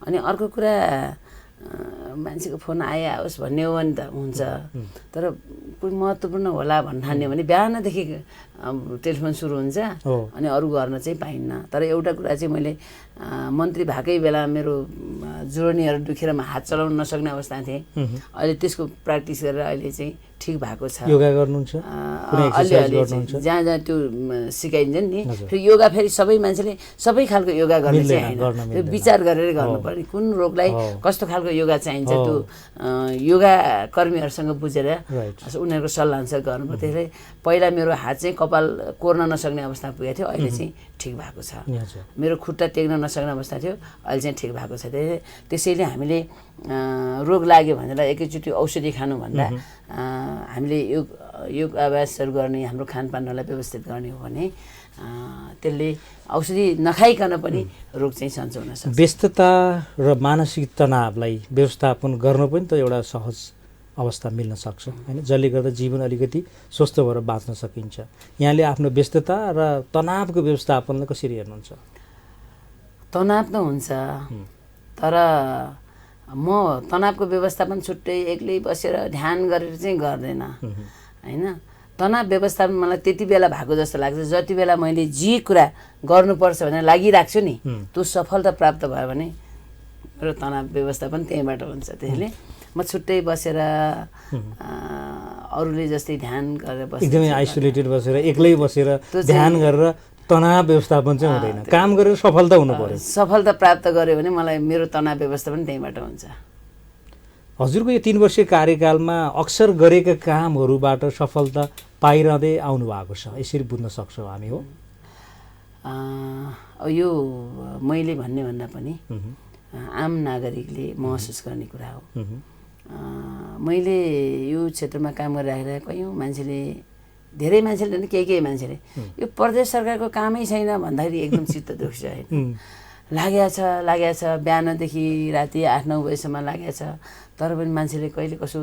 अनि अर्को कुरा मान्छेको फोन आइआओस् भन्ने हो भने त हुन्छ, तर कोही महत्त्वपूर्ण होला भन्ने भने बिहानदेखि टेलिफोन सुरु हुन्छ अनि अरू गर्न चाहिँ पाइन्न। तर एउटा कुरा चाहिँ मैले मन्त्री भएकै बेला मेरो जोर्नीहरू दुखेर हात चलाउन नसक्ने अवस्था थिएँ, अहिले त्यसको प्र्याक्टिस गरेर अहिले चाहिँ ठिक भएको छ। योगा गर्नुहुन्छ? अलिअलि जहाँ जहाँ त्यो सिकाइन्छ नि, फेरि योगा फेरि सबै मान्छेले सबै खालको योगा गर्ने चाहिँ होइन, त्यो विचार गरेर गर्नुपर्ने कुन रोगलाई कस्तो खालको योगा चाहिन्छ त्यो योगा कर्मीहरूसँग बुझेर उनीहरूको सल्लाह अनुसार गर्नुपर्छ। त्यसले पहिला मेरो हात चाहिँ कपाल कोर्न नसक्ने अवस्था पुगेको थियो, अहिले चाहिँ ठिक भएको छ। मेरो खुट्टा टेक्न नसक्ने अवस्था थियो, अहिले चाहिँ ठिक भएको छ। त्यसैले हामीले रोग लाग्यो भनेर एकैचोटि औषधि खानुभन्दा हामीले योग अभ्यासहरू गर्ने, हाम्रो खानपानलाई व्यवस्थित गर्ने हो भने त्यसले औषधि नखाइकन पनि रोग चाहिँ सन्चो हुन सक्छ। व्यस्तता र मानसिक तनावलाई व्यवस्थापन गर्न पनि त एउटा सहज अवस्था मिल्न सक्छ होइन, जसले गर्दा जीवन अलिकति स्वस्थ भएर बाँच्न सकिन्छ। यहाँले आफ्नो व्यस्तता र तनावको व्यवस्थापनलाई कसरी हेर्नुहुन्छ? तनाव त हुन्छ, तर म तनावको व्यवस्थापन छुट्टै एक्लै बसेर ध्यान गरेर चाहिँ गर्दैन होइन। तनाव व्यवस्थापन मलाई त्यति बेला भएको जस्तो लाग्छ जति बेला मैले जे कुरा गर्नुपर्छ भनेर लागिराख्छु नि, त्यो सफलता प्राप्त भयो भने मेरो तनाव व्यवस्थापन त्यहीँबाट हुन्छ। त्यसैले म छुट्टै बसेर अरूले जस्तै ध्यान गरेर बसेर एकदमै आइसोलेटेड बसेर एक्लै बसेर ध्यान गरेर तनाव व्यवस्थापन चाहिँ हुँदैन, काम गरेर सफलता हुनु पर्यो। सफलता प्राप्त गर्यो भने मलाई मेरो तनाव व्यवस्थापन त्यहीँबाट हुन्छ। हजुरको यो 3 वर्षीय कार्यकालमा अक्सर गरेका कामहरूबाट सफलता पाइरहँदै आउनु भएको छ, यसरी बुझ्न सक्छौँ हामी हो? यो मैले भन्ने भन्दा पनि आम नागरिकले महसुस गर्ने कुरा हो। मैले यो क्षेत्रमा काम गरिराखेर कयौँ मान्छेले धेरै मान्छेले नि केही मान्छेले यो प्रदेश सरकारको कामै छैन भन्दाखेरि एकदम चित्त दुख्छ होइन। लागेको छ बिहानदेखि राति 8-9 बजीसम्म लागेको छ, तर पनि मान्छेले कहिले कसो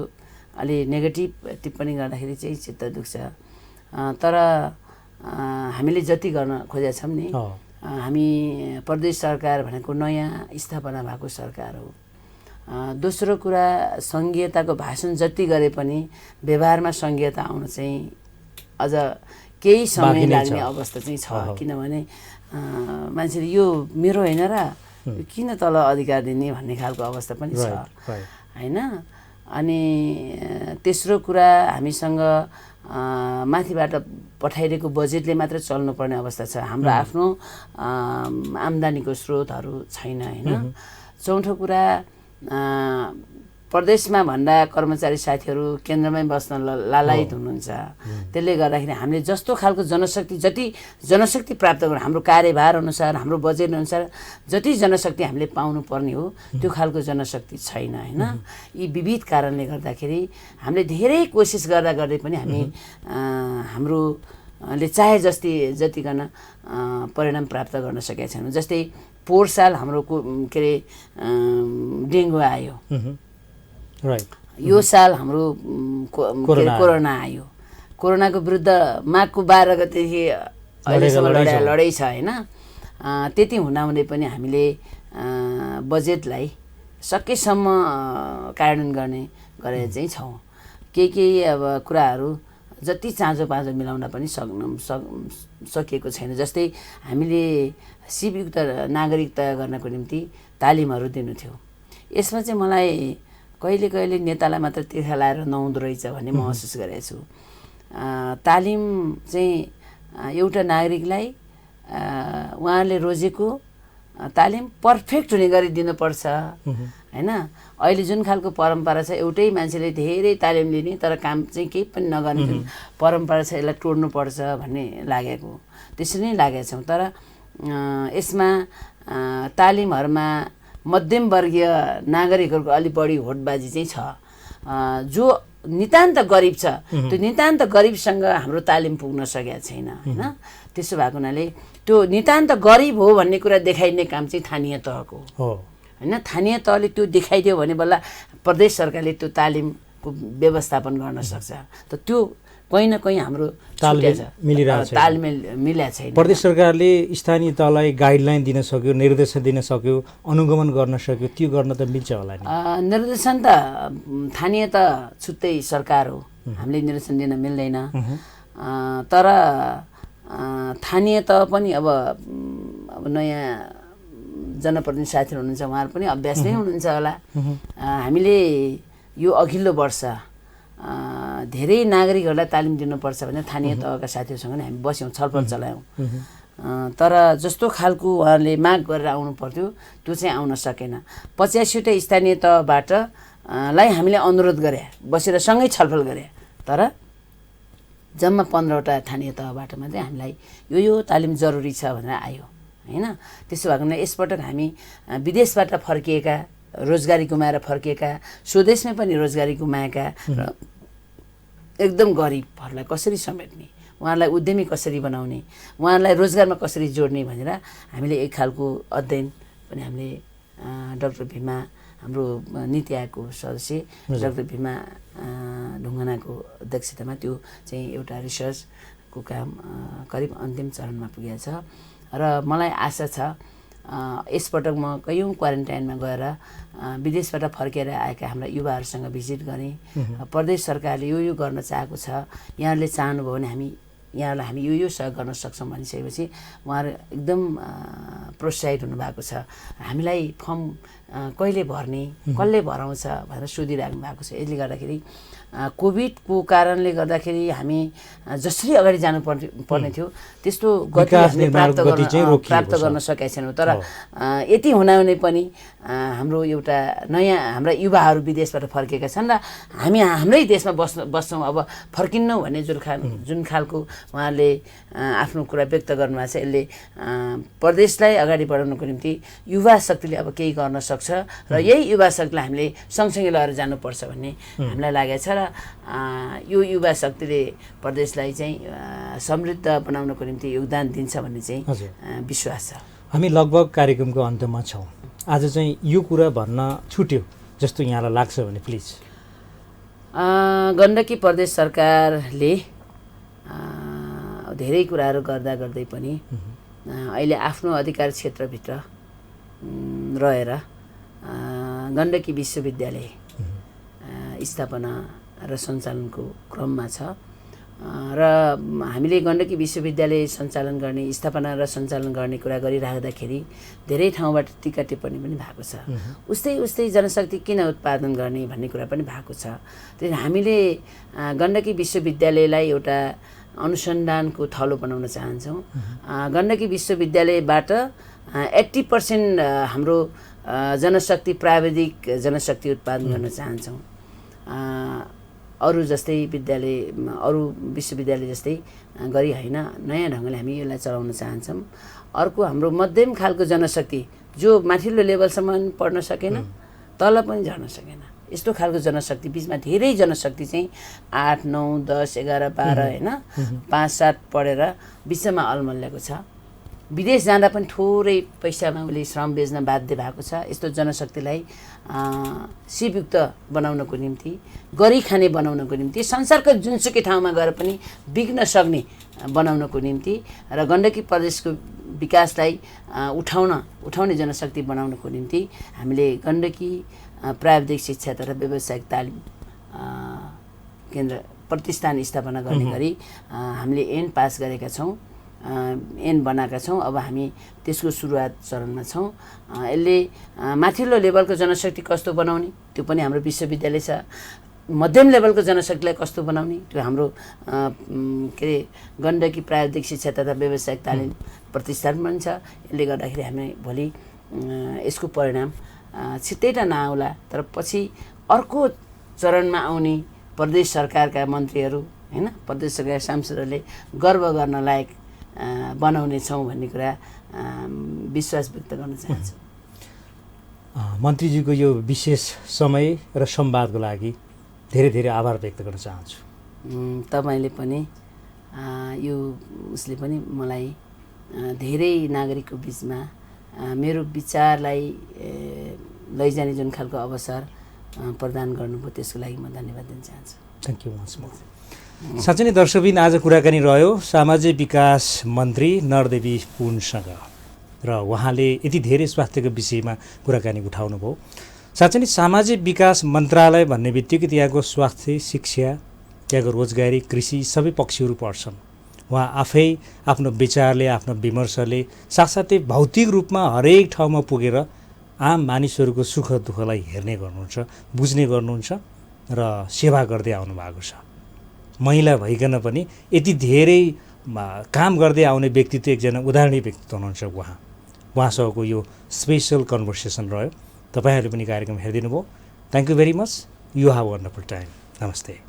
अलि नेगेटिभ टिप्पणी गर्दाखेरि चाहिँ चित्त दुख्छ। तर हामीले जति गर्न खोजेका छौँ नि, हामी प्रदेश सरकार भनेको नयाँ स्थापना भएको सरकार हो। दोस्रो कुरा, सङ्घीयताको भाषण जति गरे पनि व्यवहारमा सङ्घीयता आउन चाहिँ अझ केही समय लाग्ने अवस्था चाहिँ छ। किनभने मान्छेले यो मेरो होइन र किन तल अधिकार दिने भन्ने खालको अवस्था पनि छ होइन। अनि तेस्रो कुरा, हामीसँग माथिबाट पठाइरहेको बजेटले मात्र चल्नुपर्ने अवस्था छ, हाम्रो आफ्नो आम्दानीको स्रोतहरू छैन होइन। चौथो कुरा, प्रदेशमा भन्दा कर्मचारी साथीहरू केन्द्रमै बस्न लालायित हुनुहुन्छ। त्यसले गर्दाखेरि हामीले जस्तो खालको जति जनशक्ति प्राप्त गर्नु, हाम्रो कार्यभार अनुसार, हाम्रो बजेट अनुसार जति जनशक्ति हामीले पाउनु पर्ने हो त्यो खालको जनशक्ति छैन होइन। यी विविध कारणले गर्दाखेरि हामीले धेरै कोसिस गर्दै पनि हामी हाम्रोले चाहे जतिकन परिणाम प्राप्त गर्न सकेका छैनौँ। जस्तै पोहोर साल हाम्रो के अरे डेङ्गु आयो, यो साल हाम्रो कोरोना आयो। कोरोनाको विरुद्ध माघको 12 गतेदेखि अहिलेसम्म लडाइँ छ होइन। त्यति हुँदाहुँदै पनि हामीले बजेटलाई सकेसम्म कार्यान्वयन गरेर चाहिँ छौँ। केही अब कुराहरू जति चाँजो पाँजो मिलाउन पनि सकिएको छैन। जस्तै हामीले सिपयुक्त नागरिक तय गर्नको निम्ति तालिमहरू दिनु थियो। यसमा चाहिँ मलाई कहिले नेतालाई मात्र तिर्खा लाएर नहुँदो रहेछ भन्ने महसुस गरेको छु। तालिम चाहिँ एउटा नागरिकलाई उहाँले रोजेको तालिम पर्फेक्ट हुने गरी दिनुपर्छ होइन। अहिले जुन खालको परम्परा छ, एउटै मान्छेले धेरै तालिम लिने तर काम चाहिँ केही पनि नगर्ने जुन परम्परा छ, यसलाई तोड्नुपर्छ भन्ने लागेको, त्यसरी नै लागेका छौँ। तर यसमा तालिमहरूमा मध्यमवर्गीय नागरिकहरूको अलि बढी होडबाजी चाहिँ छ। जो नितान्त गरिब छ त्यो नितान्त गरिबसँग हाम्रो तालिम पुग्न सकेको छैन होइन। त्यसो भएको हुनाले त्यो नितान्त गरिब हो भन्ने कुरा देखाइने काम चाहिँ स्थानीय तहको हो होइन। स्थानीय तहले त्यो देखाइदियो भने बल्ल प्रदेश सरकारले त्यो तालिमको व्यवस्थापन गर्न सक्छ। त त्यो कहीँ न कहीँ हाम्रो तालमेल मिलेको छैन। प्रदेश सरकारले स्थानीय तहलाई गाइडलाइन दिन सक्यो, निर्देशन दिन सक्यो, अनुगमन गर्न सक्यो, त्यो गर्न त मिल्छ होला नि। निर्देशन त स्थानीय त छुट्टै सरकार हो, हामीले निर्देशन दिन मिल्दैन। तर स्थानीय तह पनि अब नयाँ जनप्रतिनिधि साथीहरू हुनुहुन्छ, उहाँहरू पनि अभ्यास नै हुनुहुन्छ होला। हामीले यो अघिल्लो वर्ष धेरै नागरिकहरूलाई तालिम दिनुपर्छ भने स्थानीय तहका साथीहरूसँग नै हामी बस्यौँ, छलफल चलायौँ। तर जस्तो खालको उहाँहरूले माग गरेर आउनु पर्थ्यो त्यो चाहिँ आउन सकेन। 85वटा स्थानीय तहबाट लाई हामीले अनुरोध गरे, बसेर सँगै छलफल गरे, तर जम्मा 15वटा स्थानीय तहबाट मात्रै हामीलाई यो तालिम जरुरी छ भनेर आयो होइन। त्यसो भएको हुनाले यसपटक हामी विदेशबाट फर्किएका, रोजगारी गुमाएर फर्किएका, स्वदेशमै पनि रोजगारी गुमाएका र एकदम गरिबहरूलाई कसरी समेट्ने, उहाँहरूलाई उद्यमी कसरी बनाउने, उहाँहरूलाई रोजगारमा कसरी जोड्ने भनेर हामीले एक खालको अध्ययन पनि हामीले डाक्टर भीमा, हाम्रो नीति आयोगको सदस्य डाक्टर भीमा ढुङ्गानाको अध्यक्षतामा त्यो चाहिँ एउटा रिसर्चको काम करिब अन्तिम चरणमा पुगेको छ। र मलाई आशा छ यसपटक म कयौँ क्वारेन्टाइनमा गएर विदेशबाट फर्केर आएका हाम्रा युवाहरूसँग भिजिट गरेँ। प्रदेश सरकारले यो गर्न चाहेको छ, यहाँहरूले चाहनुभयो भने यहाँहरूलाई हामी यो सहयोग गर्न सक्छौँ भनिसकेपछि उहाँहरू एकदम प्रोत्साहित हुनुभएको छ। हामीलाई फर्म कहिले भर्ने, कसले भराउँछ भनेर सोधिराख्नु भएको छ। यसले गर्दाखेरि कोभिडको कारणले गर्दाखेरि हामी जसरी अगाडि जानु पर्ने थियो त्यस्तो गति हामीले प्राप्त गर्न सकेका छैनौँ। तर यति हुनाले पनि हाम्रो एउटा नयाँ हाम्रा युवाहरू विदेशबाट फर्केका छन् र हामी हाम्रै देशमा बस्छौँ। अब फर्किन्नौँ भन्ने जुन खालको उहाँहरूले आफ्नो कुरा व्यक्त गर्नुभएको छ, यसले प्रदेशलाई अगाडि बढाउनको निम्ति युवा शक्तिले अब केही गर्न सक्छ सक्छ र यही युवा शक्तिलाई हामीले सँगसँगै लिएर जानुपर्छ भन्ने हामीलाई लागेको छ र यो युवा शक्तिले प्रदेशलाई चाहिँ समृद्ध बनाउनको निम्ति योगदान दिन्छ भन्ने चाहिँ विश्वास छ। हामी लगभग कार्यक्रमको अन्त्यमा छौँ। आज चाहिँ यो कुरा भन्न छुट्यो जस्तो यहाँलाई लाग्छ भने प्लिज। गण्डकी प्रदेश सरकारले धेरै कुराहरू गर्दा गर्दै पनि अहिले आफ्नो अधिकार क्षेत्रभित्र रहेर गण्डकी विश्वविद्यालय स्थापना र सञ्चालनको क्रममा छ र हामीले गण्डकी विश्वविद्यालय सञ्चालन गर्ने स्थापना र सञ्चालन गर्ने कुरा गरिराख्दाखेरि धेरै ठाउँबाट टीका टिप्पणी पनि भएको छ। उस्तै जनशक्ति किन उत्पादन गर्ने भन्ने कुरा पनि भएको छ। त्यही हामीले गण्डकी विश्वविद्यालयलाई एउटा अनुसन्धानको थलो बनाउन चाहन्छौँ। गण्डकी विश्वविद्यालयबाट 80% हाम्रो जनशक्ति प्राविधिक जनशक्ति उत्पादन गर्न चाहन्छौँ। अरू विश्वविद्यालय जस्तै गरी होइन, नयाँ ढङ्गले हामी यसलाई चलाउन चाहन्छौँ। अर्को हाम्रो मध्यम खालको जनशक्ति जो माथिल्लो लेभलसम्म पढ्न सकेन, तल पनि झर्न सकेन, यस्तो खालको जनशक्ति बिचमा धेरै जनशक्ति चाहिँ 8, 9, 10, 11, 12 होइन 5, 7 पढेर बिचमा अलमल्लेको छ। विदेश जाँदा पनि थोरै पैसामा उसले श्रम बेच्न बाध्य भएको छ। यस्तो जनशक्तिलाई सिपयुक्त बनाउनको निम्ति, गरी खाने बनाउनको निम्ति, संसारको जुनसुकै ठाउँमा गएर पनि बिग्न सक्ने बनाउनको निम्ति र गण्डकी प्रदेशको विकासलाई उठाउने जनशक्ति बनाउनको निम्ति हामीले गण्डकी प्राविधिक शिक्षा तथा व्यावसायिक तालिम केन्द्र प्रतिष्ठान स्थापना गर्ने गरी हामीले ऐन पास गरेका छौँ, ऐन बनाएका छौँ। अब हामी त्यसको सुरुवात चरणमा छौँ। यसले माथिल्लो लेभलको जनशक्ति कस्तो बनाउने त्यो पनि हाम्रो विश्वविद्यालय छ। मध्यम लेभलको जनशक्तिलाई कस्तो बनाउने त्यो हाम्रो के अरे गण्डकी प्राविधिक शिक्षा तथा व्यावसायिक तालिम प्रतिष्ठान पनि छ। यसले गर्दाखेरि हामी भोलि यसको परिणाम छिट्टै त नआउला, तर पछि अर्को चरणमा आउने प्रदेश सरकारका मन्त्रीहरू होइन, प्रदेश सरकारका सांसदहरूले गर्व गर्न लायक बनाउने छौँ भन्ने कुरा विश्वास व्यक्त गर्न चाहन्छु। मन्त्रीजीको यो विशेष समय र संवादको लागि धेरै धेरै आभार व्यक्त गर्न चाहन्छु। तपाईँले पनि यो उसले पनि मलाई धेरै नागरिकको बिचमा मेरो विचारलाई लैजाने जुन खालको अवसर प्रदान गर्नुभयो त्यसको लागि म धन्यवाद दिन चाहन्छु। Thank you much. साँच्चै नै दर्शकबिन आज कुराकानी रह्यो सामाजिक विकास मन्त्री नरदेवी पुनसँग र उहाँले यति धेरै स्वास्थ्यको विषयमा कुराकानी उठाउनुभयो। साँच्चै नै सामाजिक विकास मन्त्रालय भन्ने बित्तिकै त्यहाँको स्वास्थ्य, शिक्षा, त्यहाँको रोजगारी, कृषि सबै पक्षहरू पर्छन्। उहाँ आफै आफ्नो विचारले, आफ्नो विमर्शले, साथसाथै भौतिक रूपमा हरेक ठाउँमा पुगेर आम मानिसहरूको सुख दुःखलाई हेर्ने गर्नुहुन्छ, बुझ्ने गर्नुहुन्छ र सेवा गर्दै आउनु भएको छ। महिला भइकन पनि यति धेरै काम गर्दै आउने व्यक्तित्व, एकजना उदाहरणीय व्यक्तित्व हुनुहुन्छ उहाँसँगको यो स्पेसल कन्भर्सेसन रह्यो। तपाईँहरूले पनि कार्यक्रम हेरिदिनु भयो। Thank you very much. You have a wonderful time. नमस्ते।